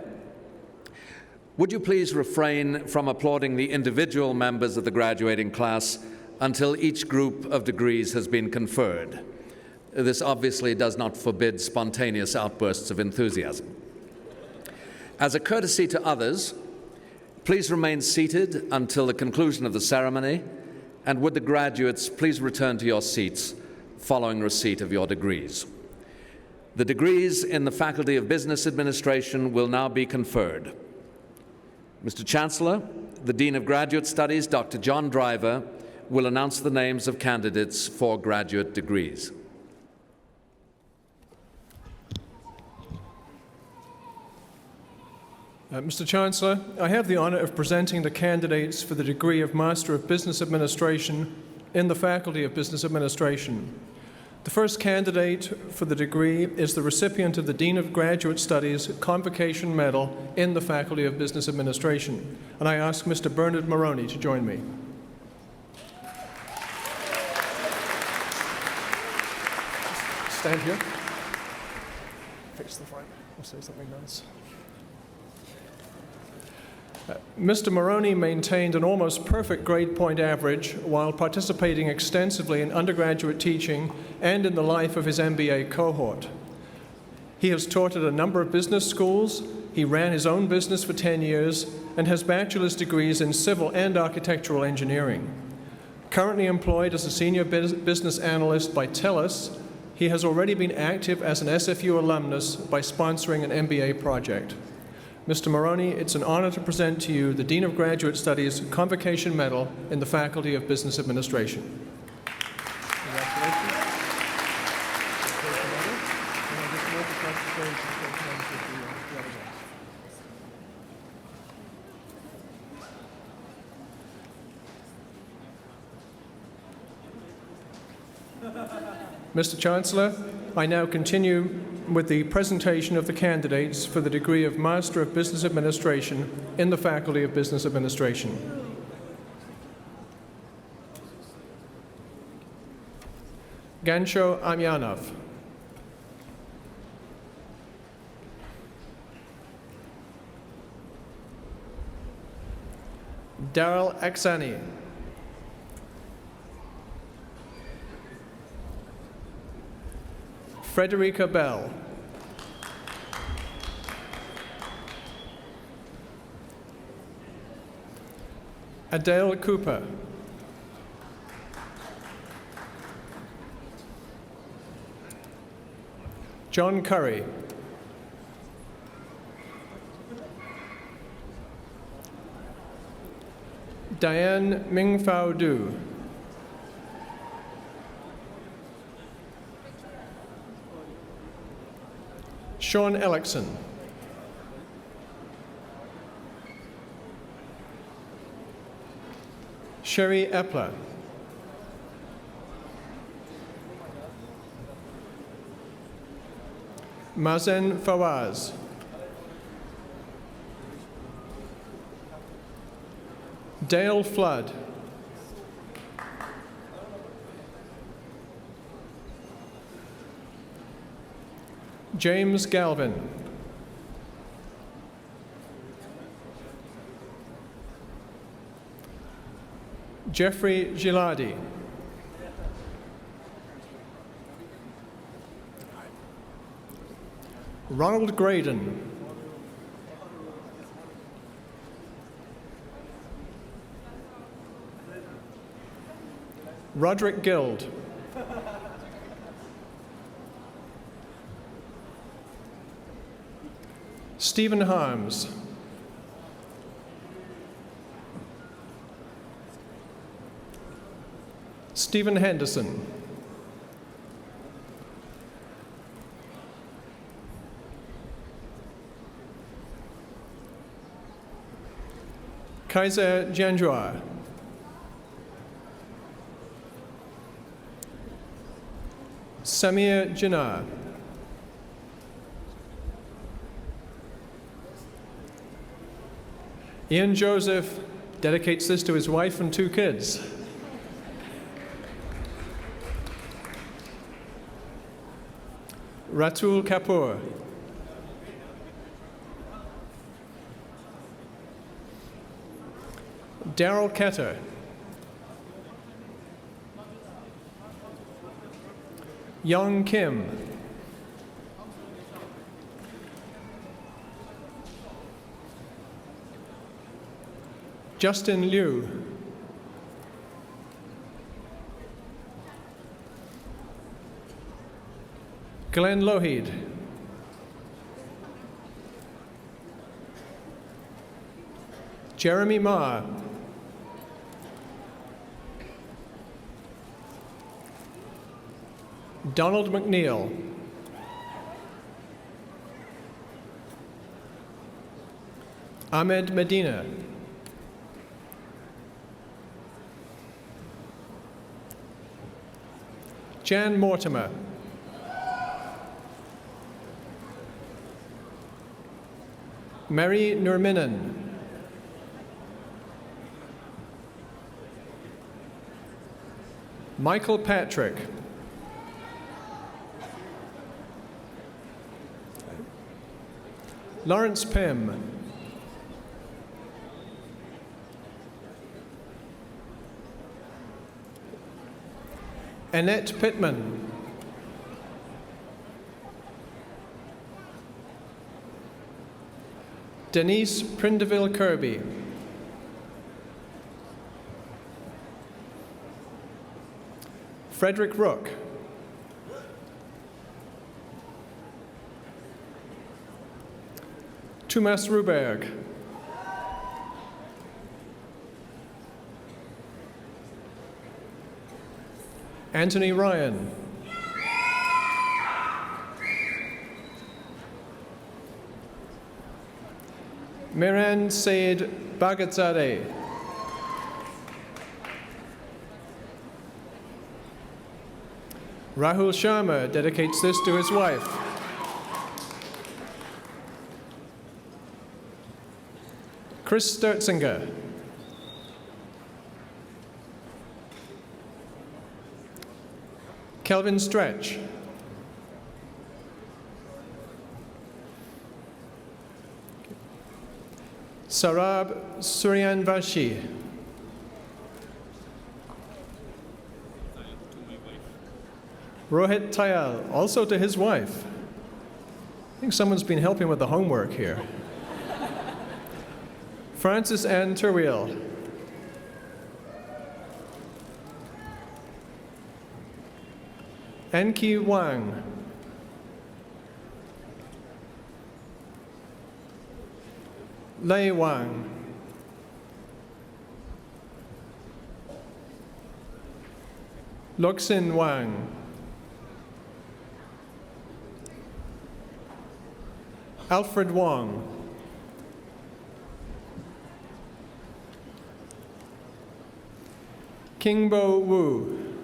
Would you please refrain from applauding the individual members of the graduating class until each group of degrees has been conferred? This obviously does not forbid spontaneous outbursts of enthusiasm. As a courtesy to others, please remain seated until the conclusion of the ceremony, and would the graduates please return to your seats following receipt of your degrees. The degrees in the Faculty of Business Administration will now be conferred. Mr. Chancellor, the Dean of Graduate Studies, Dr. John Driver, will announce the names of candidates for graduate degrees. Mr. Chancellor, I have the honour of presenting the candidates for the degree of Master of Business Administration in the Faculty of Business Administration. The first candidate for the degree is the recipient of the Dean of Graduate Studies Convocation Medal in the Faculty of Business Administration, and I ask Mr. Bernard Maroney to join me. Stand here. Face the front. I'll say something nice. Mr. Maroney maintained an almost perfect grade point average while participating extensively in undergraduate teaching and in the life of his MBA cohort. He has taught at a number of business schools, he ran his own business for 10 years, and has bachelor's degrees in civil and architectural engineering. Currently employed as a senior business analyst by TELUS, he has already been active as an SFU alumnus by sponsoring an MBA project. Mr. Maroney, it's an honor to present to you the Dean of Graduate Studies Convocation Medal in the Faculty of Business Administration. Congratulations. Mr. Chancellor, I now continue with the presentation of the candidates for the degree of Master of Business Administration in the Faculty of Business Administration. Gansho Amyanov. Daryl Aksani. Frederica Bell. Adele Cooper. John Curry. Diane Mingfao Du. Sean Ellickson. Sherry Epler. Mazen Fawaz. Dale Flood. James Galvin. Jeffrey Giladi. Ronald Graydon. Roderick Guild. Stephen Harms. Stephen Henderson. Kaiser Janjua. Samir Jinnah. Ian Joseph dedicates this to his wife and 2 kids. Ratul Kapoor. Daryl Ketter. Young Kim. Justin Liu. Glenn Lougheed. Jeremy Ma. Donald McNeil. Ahmed Medina. Jan Mortimer. Mary Nurminen. Michael Patrick. Lawrence Pym. Annette Pittman. Denise Prindeville Kirby. Frederick Rook. Thomas Ruberg. Anthony Ryan. Miran Said Bagatzadeh. Rahul Sharma dedicates this to his wife. Chris Sturtzinger. Kelvin Stretch. Sarab Suryanvashi. Rohit Tayal, also to his wife. I think someone's been helping with the homework here. Francis Ann Turwiel. Enki Wang. Lei Wang. Loksin Wang. Alfred Wong. Kingbo Wu.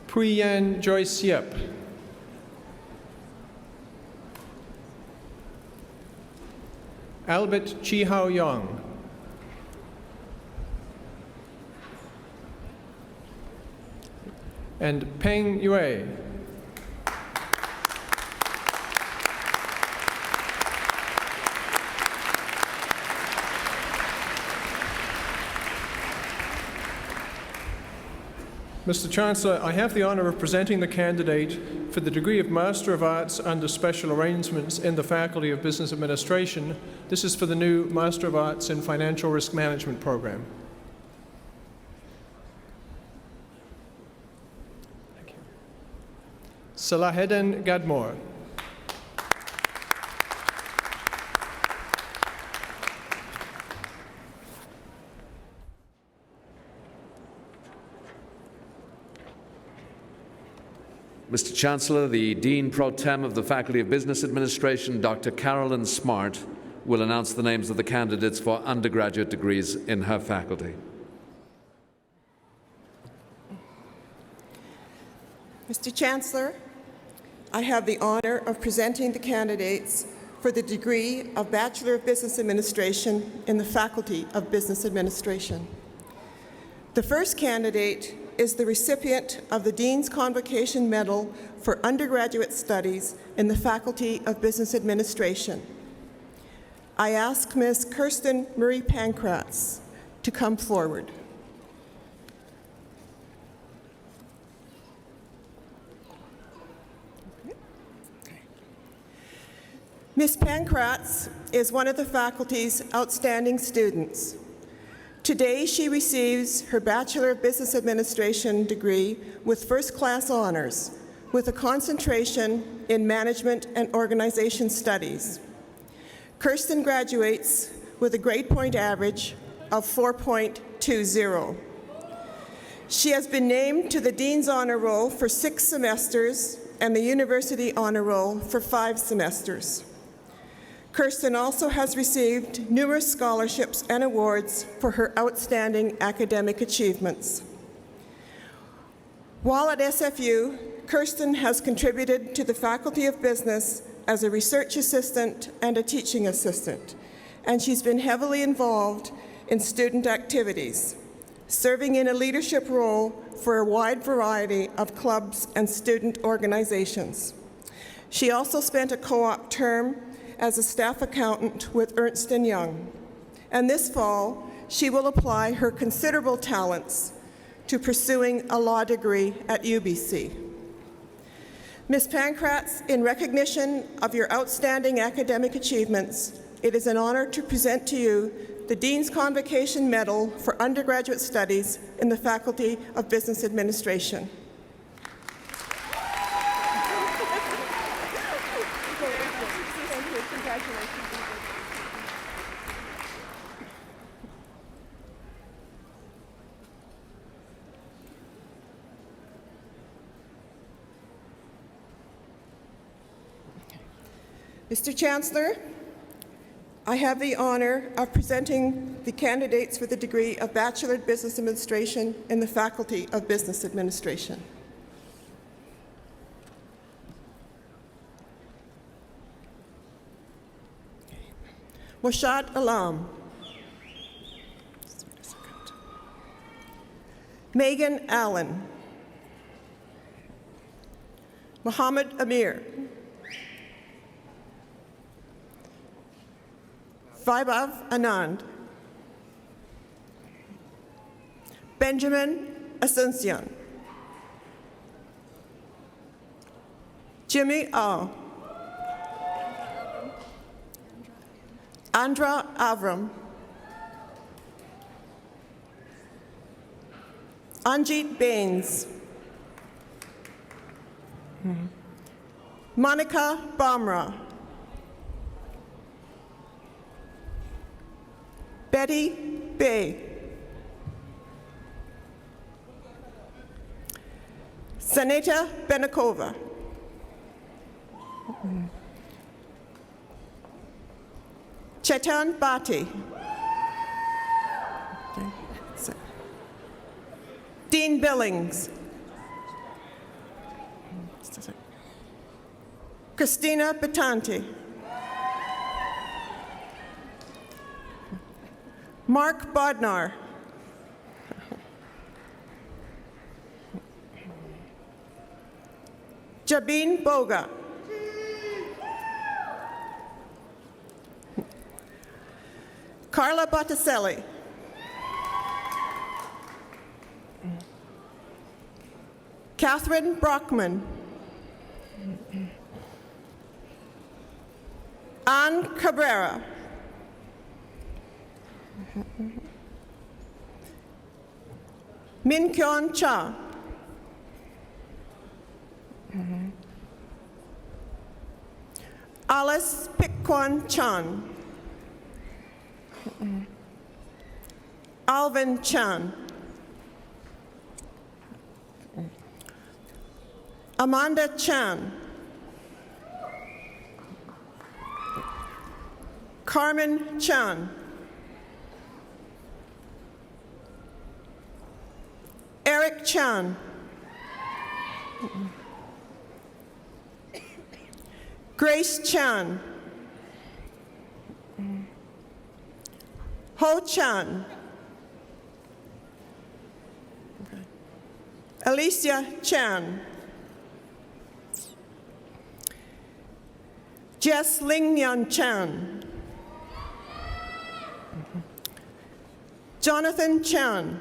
Puyan Joyce Yip. Albert Chi Hao Yong. And Peng Yue. Mr. Chancellor, I have the honor of presenting the candidate for the degree of Master of Arts under Special Arrangements in the Faculty of Business Administration. This is for the new Master of Arts in Financial Risk Management program. Thank you. Salaheddin Gadmoor. Mr. Chancellor, the Dean Pro Tem of the Faculty of Business Administration, Dr. Carolyn Smart, will announce the names of the candidates for undergraduate degrees in her faculty. Mr. Chancellor, I have the honor of presenting the candidates for the degree of Bachelor of Business Administration in the Faculty of Business Administration. The first candidate is the recipient of the Dean's Convocation Medal for Undergraduate Studies in the Faculty of Business Administration. I ask Ms. Kirsten Marie Pankratz to come forward. Ms. Pankratz is one of the faculty's outstanding students. Today, she receives her Bachelor of Business Administration degree with first-class honors, with a concentration in Management and Organization Studies. Kirsten graduates with a grade point average of 4.20. She has been named to the Dean's Honor Roll for 6 semesters and the University Honor Roll for 5 semesters. Kirsten also has received numerous scholarships and awards for her outstanding academic achievements. While at SFU, Kirsten has contributed to the Faculty of Business as a research assistant and a teaching assistant, and she's been heavily involved in student activities, serving in a leadership role for a wide variety of clubs and student organizations. She also spent a co-op term as a staff accountant with Ernst & Young. And this fall, she will apply her considerable talents to pursuing a law degree at UBC. Ms. Pankratz, in recognition of your outstanding academic achievements, it is an honor to present to you the Dean's Convocation Medal for Undergraduate Studies in the Faculty of Business Administration. Mr. Chancellor, I have the honor of presenting the candidates for the degree of Bachelor of Business Administration in the Faculty of Business Administration. Moshad Alam. Megan Allen. Muhammad Amir. Vaibhav Anand. Benjamin Asuncion. Jimmy Au. Andra Avram. Anjit Baines. Monica Bamra. Betty Bay. Saneta Benakova. Chetan Bhatti. Dean Billings. Christina Batanti. Mark Bodnar. Jabin Boga. Carla Botticelli. Catherine Brockman, Anne Cabrera, Min Kyon Cha, Alice Pikwon Chan, Alvin Chan, Amanda Chan, Carmen Chan, Eric Chan, Grace Chan, Ho Chan, Alicia Chan, Jess Lingyan Chan, Jonathan Chan,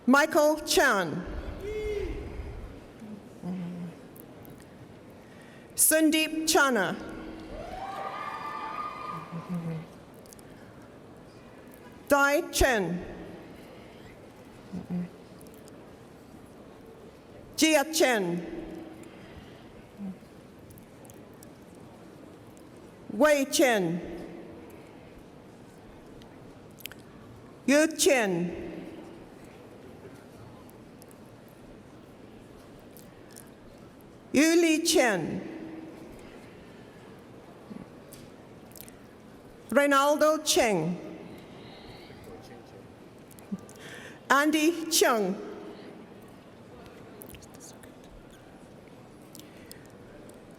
Michael Chan, Sundeep Chana, Dai Chen, Jia Chen, Wei Chen, Yu Chen, Yu Li Chen, Reynaldo Cheng, Andy Chung,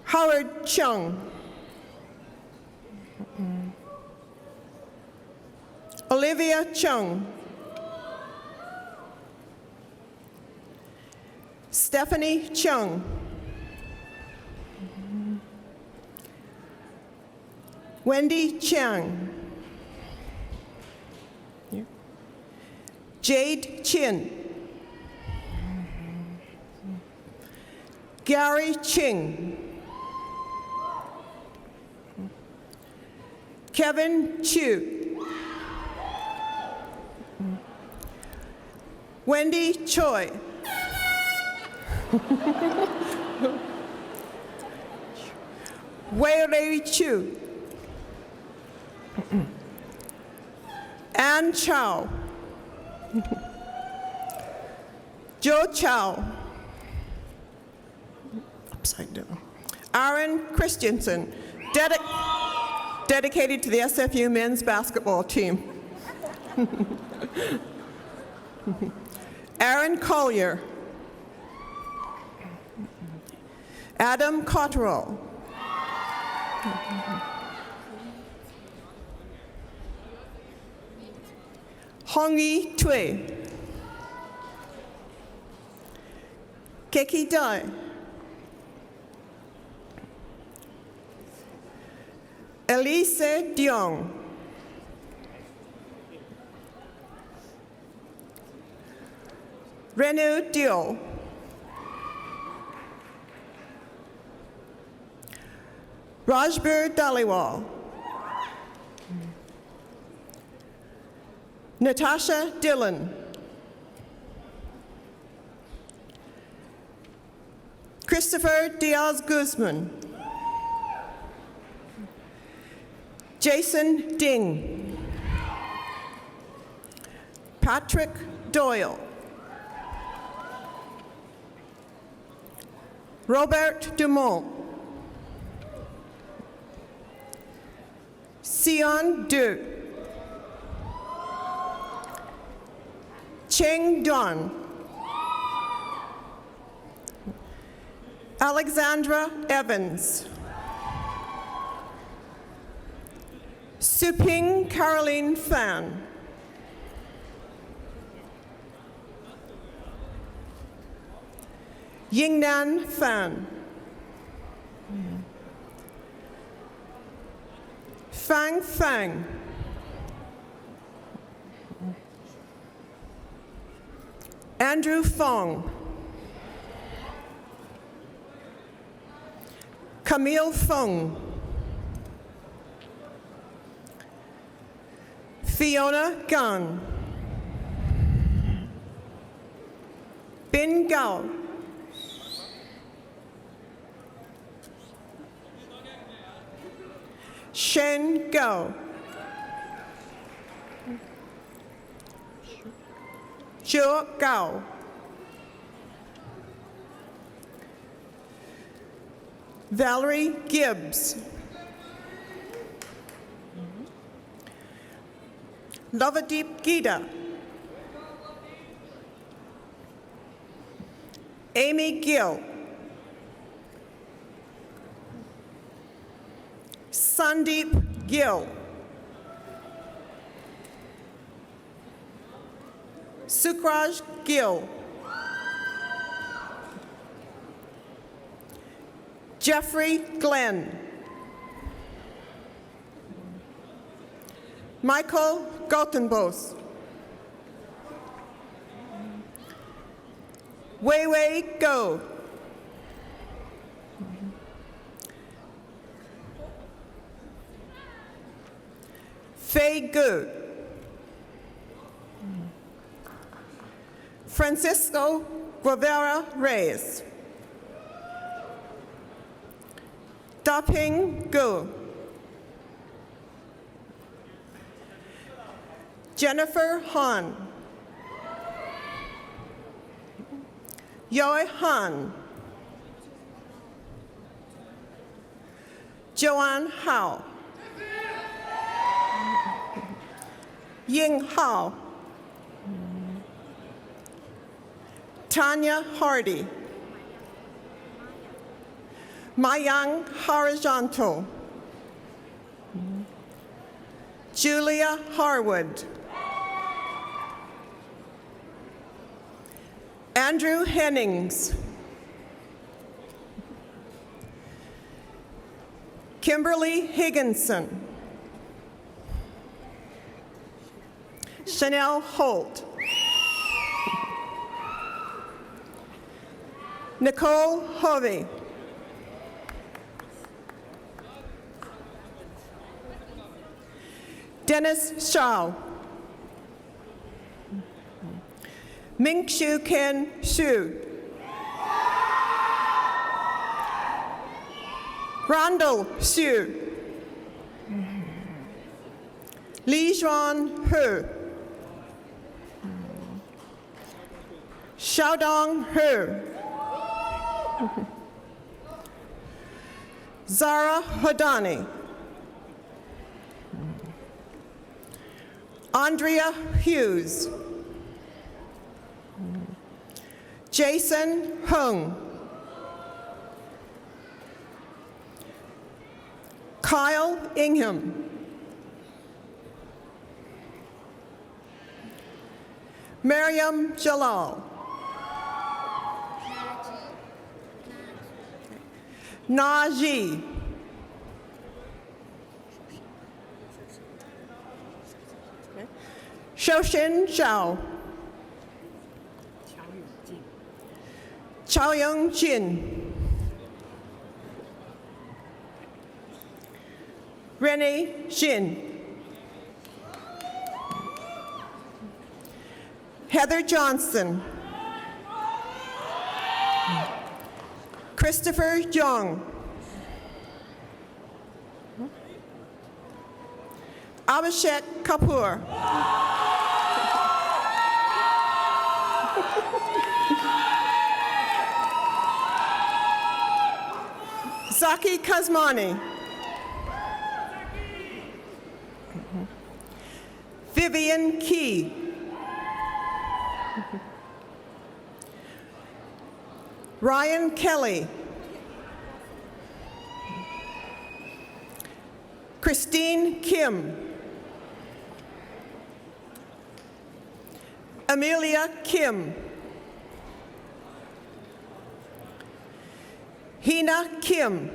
Howard Chung, Olivia Chung, Stephanie Chung, Wendy Chiang, Jade Chin, Gary Ching, Kevin Chu, Wendy Choi, Wei Rei Chu, Ann Chow, Joe Chow, upside down, Aaron Christensen, dedicated to the SFU men's basketball team. Aaron Collier, Adam Cotterill, Hongyi Tui, Keki Dai, Elise Diong, Renu Dio, Rajbir Dhaliwal, Natasha Dillon, Christopher Diaz Guzman, Jason Ding, Patrick Doyle, Robert Dumont, Sion Du, Cheng Don, Alexandra Evans, Suping Caroline Fan, Yingnan Fan, Fang Fang, Andrew Fong. Camille Fong. Fiona Gunn. Bin Gao. Shen Gao. Zhou Gao. Valerie Gibbs. Lovadeep Gita. Amy Gill. Sandeep Gill. Sukraj Gill. Jeffrey Glenn. Michael Galtenbos. Wei Wei Go. Fei Gu. Francisco Guevara Reyes. Daping Gu. Jennifer Han. Yoi Han. Joanne Hao. Ying Hao. Tanya Hardy. Mayang Harijanto. Julia Harwood. Andrew Hennings. Kimberly Higginson. Chanel Holt. Nicole Hovey. Dennis Shaw. Ming Shu Ken Shu. Randall Shu. Li Xuan Hu. Xiaodong Hu. Zara Hodani. Andrea Hughes. Jason Hung. Kyle Ingham. Mariam Jalal. Naji. Shoshin Zhao. Chaoyong Jin. Renee Jin. Heather Johnson. Christopher Young. Abhishek Kapoor. Zaki Kazmani. Vivian Key. Ryan Kelly. Christine Kim. Amelia Kim. Hina Kim.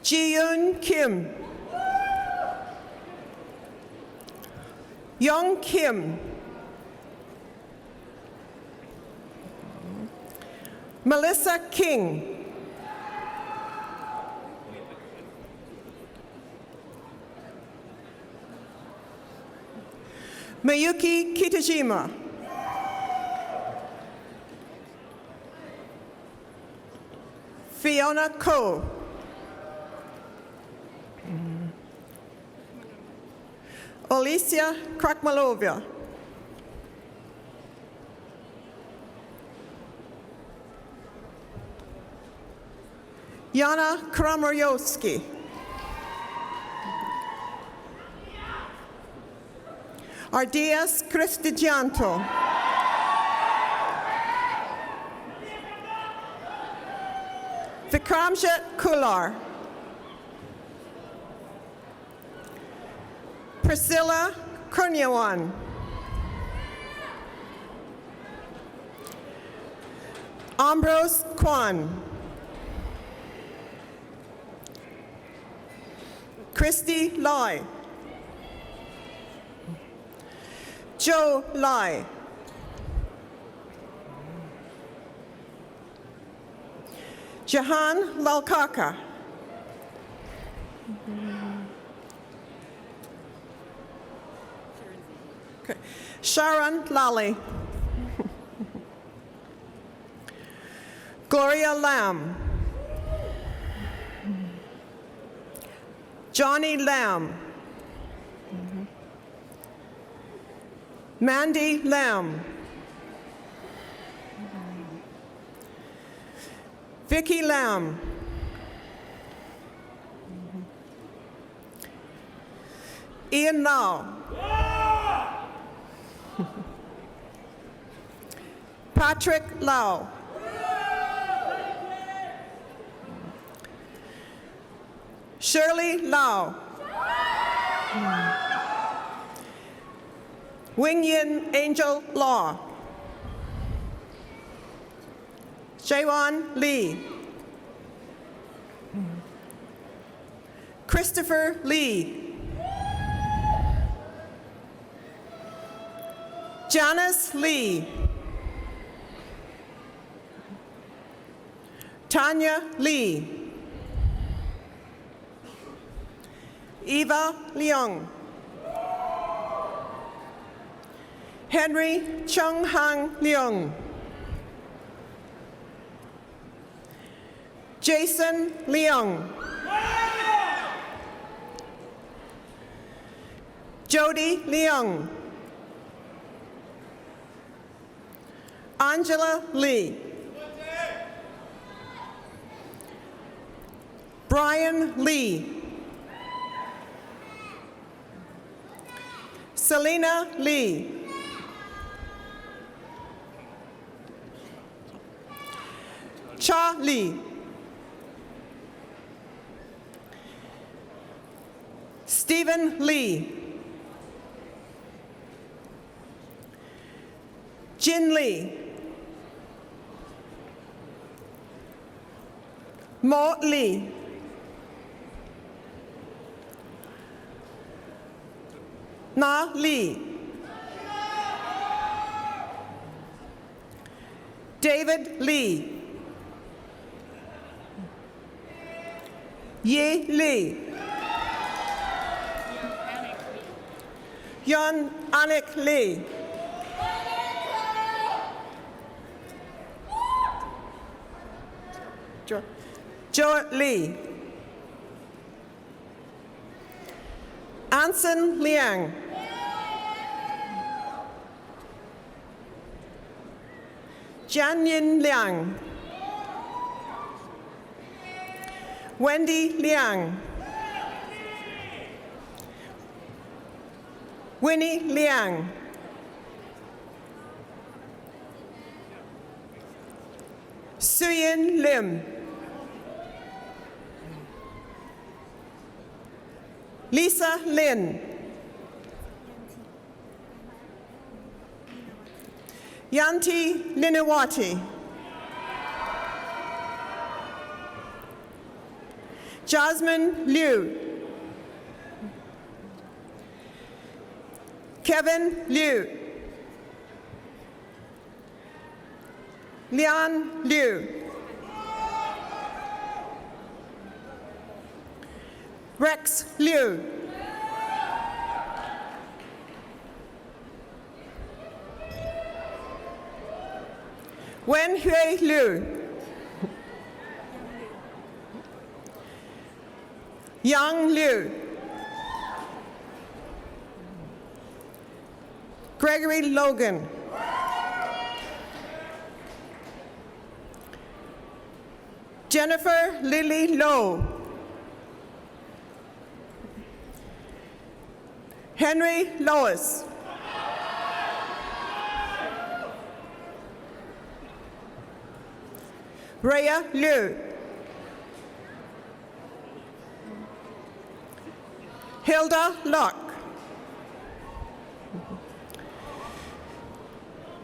Ji-yoon Kim. Young Kim. Melissa King. Miyuki Kitajima. Fiona Ko. Alicia Krakmalovia. Yana Krameryoski. Ardias Cristigianto. Vikramjit Kular. Priscilla Kurnyawan. Ambrose Kwan. Christy Lai. Joe Lai. Jahan Lalkaka. Okay. Sharon Lally. Gloria Lamb. Johnny Lamb. Mandy Lamb. Vicky Lamb. Ian Lau. Patrick Lau. Shirley Lau. Wing Yin Angel Law. Jaewon Lee. Christopher Lee. Janice Lee. Tanya Lee. Eva Leung. Henry Chung Hang Leung. Jason Leung. Jody Leung. Angela Lee. Brian Lee. Selena Lee. Cha Lee. Stephen Lee. Jin Lee. Mo Lee. Na Lee. David Lee. Ye Lee. Yon Anik Lee. Joe Lee. Anson Liang. Jianyin Liang. Wendy Liang. Winnie Liang. Suyin Lim. Lisa Lin. Yanti Linawati. Jasmine Liu. Kevin Liu. Lian Liu. Rex Liu. Wen Hui Liu. Yang Liu. Gregory Logan. Jennifer Lily Lowe. Henry Lois. Rhea Liu. Hilda Locke.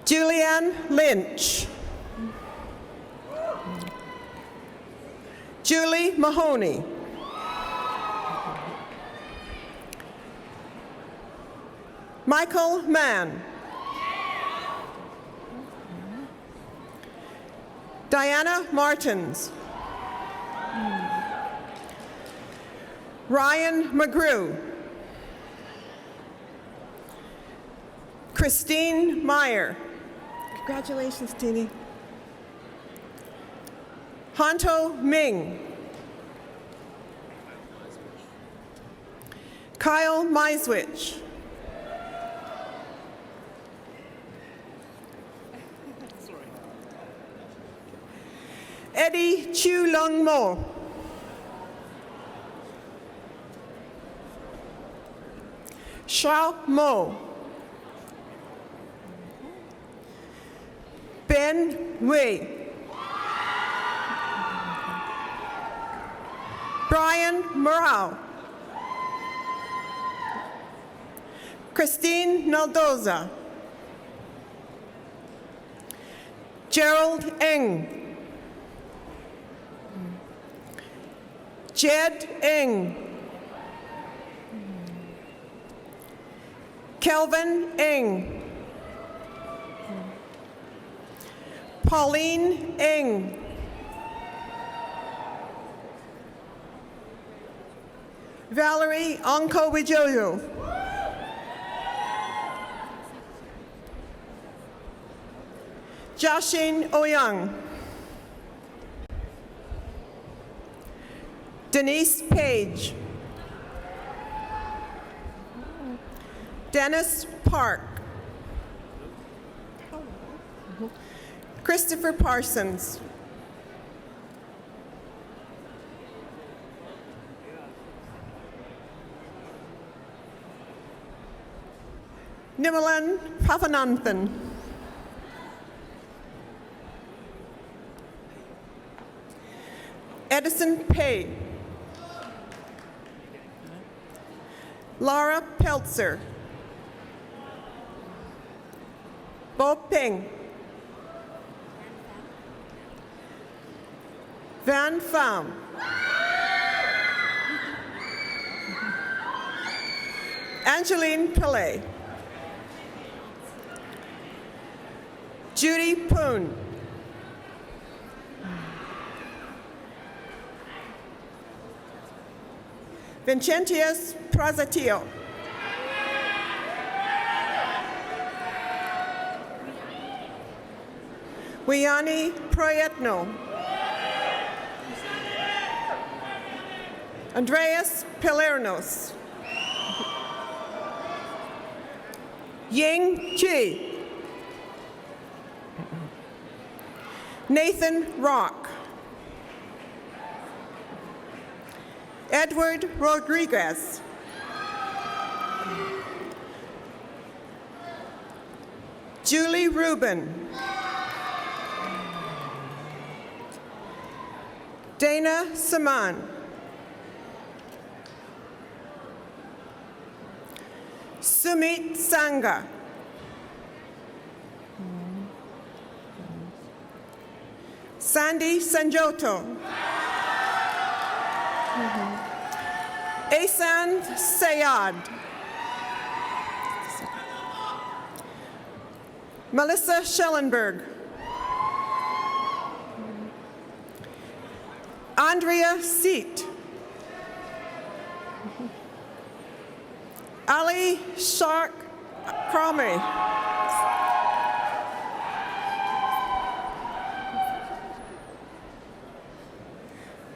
Julianne Lynch. Julie Mahoney. Michael Mann. Diana Martins. Ryan McGrew. Christine Meyer. Congratulations, Teenie. Hanto Ming. Kyle Meiswich. Eddie Chu Lung Mo. Shao Mo. Ben Wei. Brian Morale. Christine Naldoza. Gerald Eng. Jed Eng. Kelvin Eng. Pauline Eng. Valerie Onko Wijoyo. Joshing Oyang. Denise Page. Dennis Park. Christopher Parsons. Nimalan Pavananthan. Edison Pei. Laura Peltzer. Bo Ping. Van Pham. Angeline Pillay. Judy Poon. Vincentius Prazatillo. Wiani Proyetno. Andreas Pilernos. Ying Chi. Nathan Rock. Edward Rodriguez. Julie Rubin. Dana Saman. Sumit Sangha. Sandy Sanjoto. Asan Sayad. Melissa Schellenberg. Andrea Seat. Ali Shark Cromie.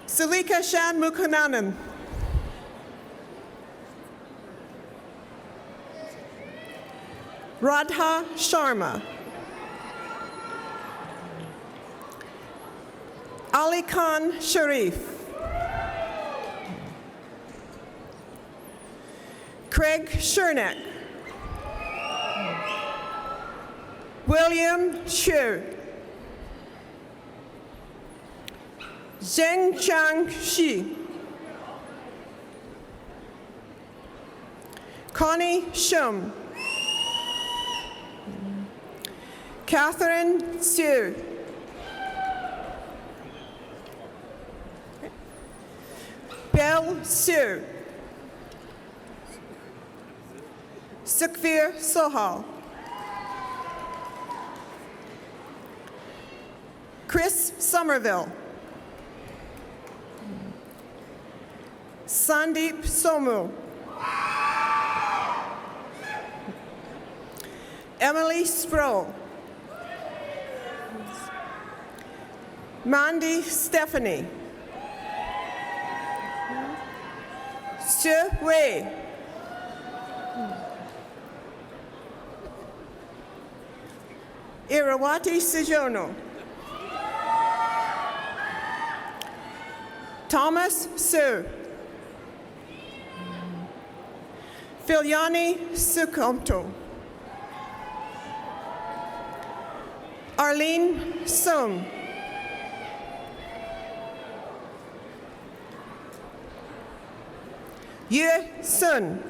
Sulika Shan Mukunanan. Radha Sharma. Ali Khan Sharif. Craig Shernick. William Xu. Zheng Chang Shi. Connie Shum. Catherine Xu. Belle Xu. Sukhvir Sohal. Chris Somerville. Sandeep Somu. Emily Sproul. Mandy Stephanie. Xue Wei. Irawati Sijono. Thomas Su. Filyani Sukomto. Arlene Sung. Yue Sun.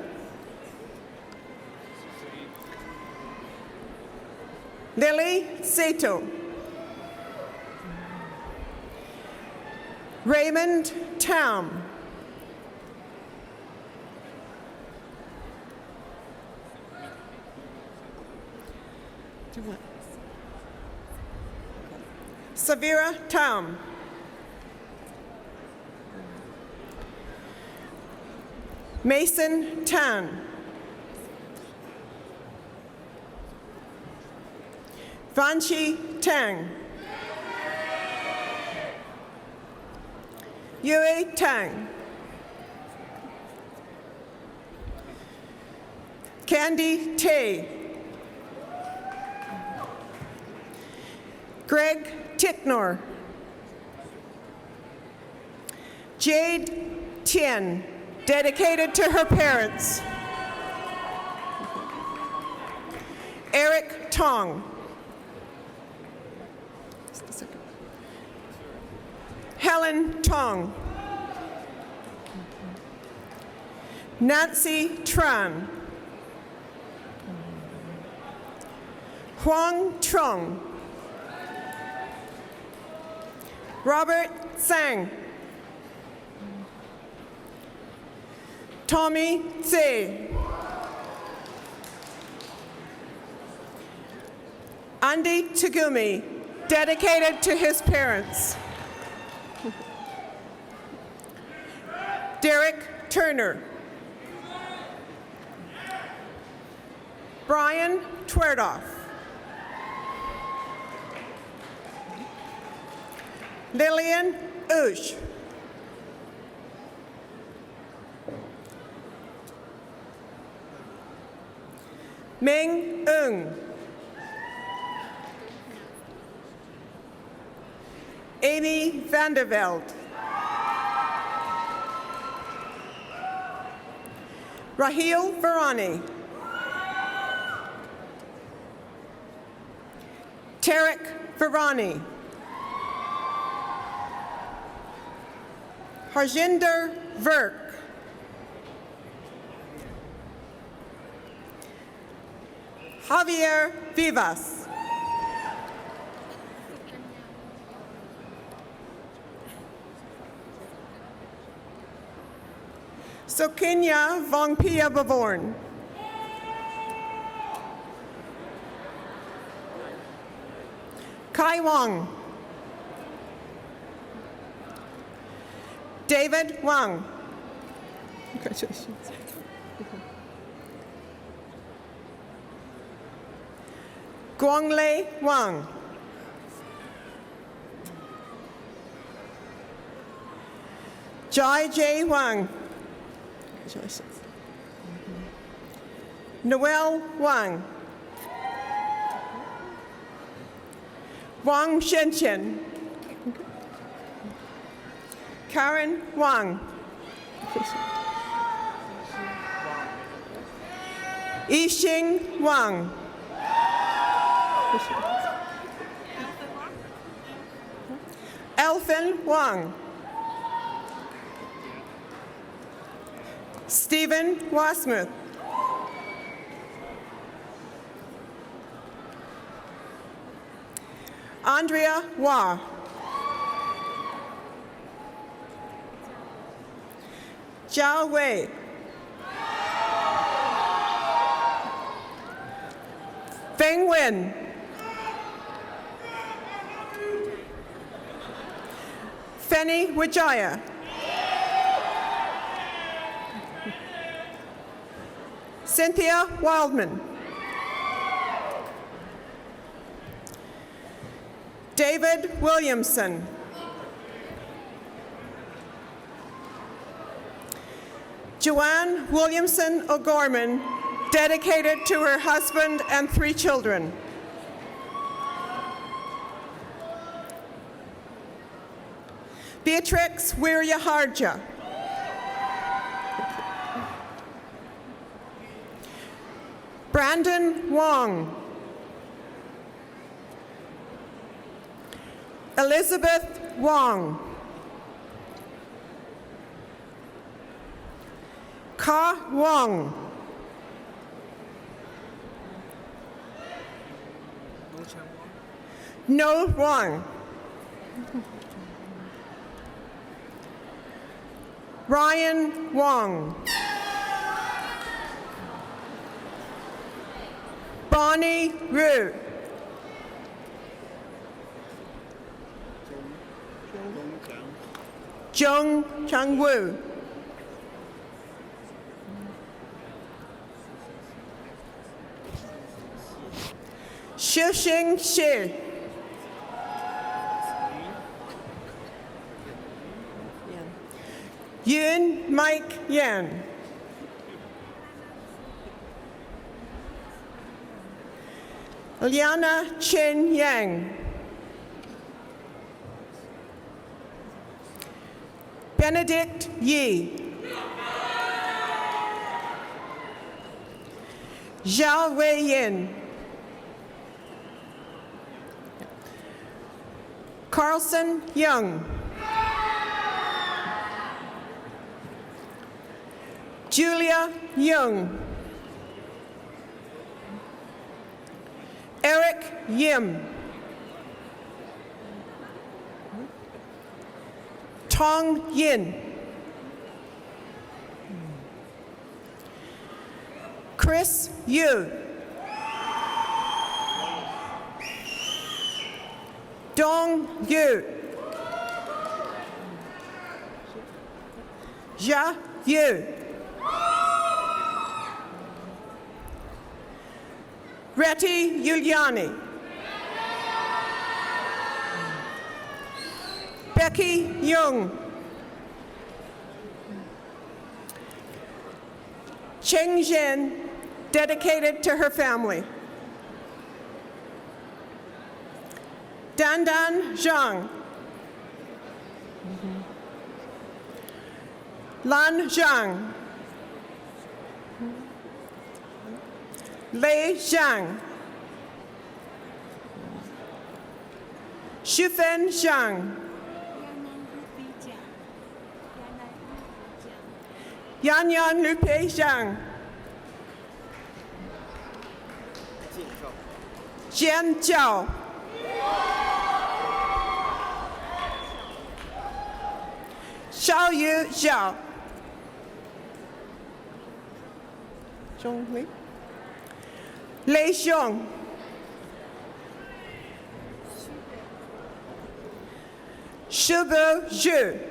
Lily Sato. Raymond Tam. Savira Tam. Mason Tan. Vanchi Tang. Yue Tang. Candy Tay. Greg Ticknor. Jade Tien, dedicated to her parents. Eric Tong. Helen Tong. Nancy Tran. Huang Trung. Robert Tsang. Tommy Tse. Andy Tagumi, dedicated to his parents. Derek Turner. Brian Twerdoff. Lillian Ush. Ming Ung. Amy Vanderveld. Raheel Varani. Tarek Varani. Harjinder Virk. Javier Vivas. Sokinya Vongpia Bavorn. Kai Wang. David Wang. Congratulations. Guanglei Wang. Jai J. Wang. Congratulations. Noel Wang. Wang Shenchen. Karen Wang. Yixing Wang. Elfin Wang. Stephen Wasmuth. Andrea Wah. Zhao Wei. Feng Wen. Fenny Wijaya. Cynthia Wildman. David Williamson. Joanne Williamson O'Gorman, dedicated to her husband and 3 children. Beatrix Wiryaharja. Brandon Wong. Elizabeth Wong. Ka Wong. No Wong. Ryan Wong. Bonnie Ru. Jung Chang Woo. Shixing Shi. Yun Mike Yan. Liana Chen Yang. Benedict Yi. Zhao Wei Yin. Carlson Young. Julia Young. Eric Yim. Tong Yin. Chris Yu. Dong Yu. Jia Yu. Reti Yuliani. Becky Young. Cheng Zhen, dedicated to her family. Dandan Zhang. Lan Zhang. Lei Zhang. Shufen Zhang. Yanyan Lupe Zhang. Jian Zhao. Xiaoyu Zhao. Zhongli. Lei Xiong. Shubo Zhu.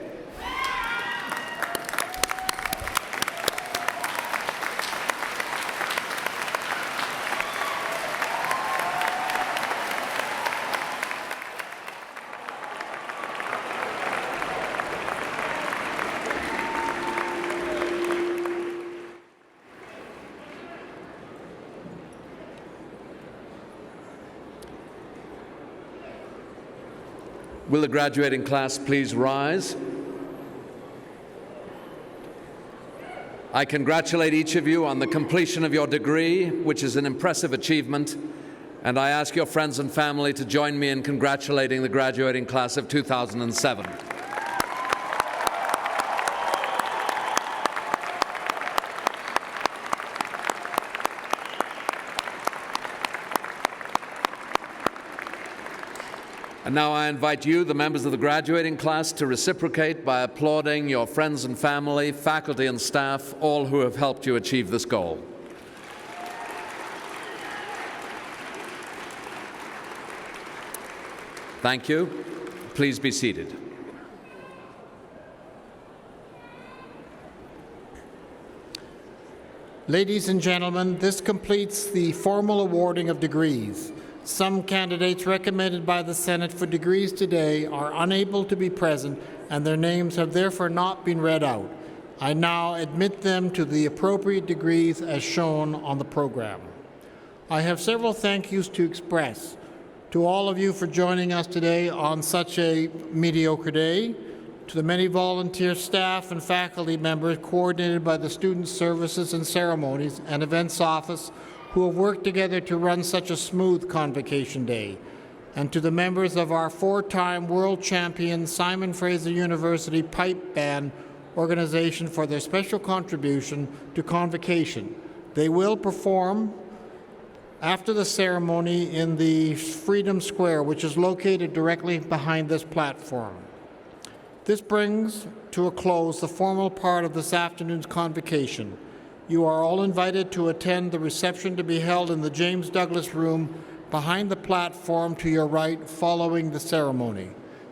Will the graduating class please rise? I congratulate each of you on the completion of your degree, which is an impressive achievement, and I ask your friends and family to join me in congratulating the graduating class of 2007. And now I invite you, the members of the graduating class, to reciprocate by applauding your friends and family, faculty and staff, all who have helped you achieve this goal. Thank you. Please be seated. Ladies and gentlemen, this completes the formal awarding of degrees. Some candidates recommended by the Senate for degrees today are unable to be present, and their names have therefore not been read out. I now admit them to the appropriate degrees as shown on the program. I have several thank yous to express to all of you for joining us today on such a mediocre day, to the many volunteer staff and faculty members coordinated by the Student Services and Ceremonies and Events Office who have worked together to run such a smooth Convocation Day, and to the members of our four-time world champion Simon Fraser University Pipe Band organization for their special contribution to Convocation. They will perform after the ceremony in the Freedom Square, which is located directly behind this platform. This brings to a close the formal part of this afternoon's Convocation. You are all invited to attend the reception to be held in the James Douglas Room behind the platform to your right following the ceremony.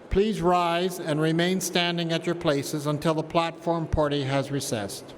Please rise and remain standing at your places until the platform party has recessed.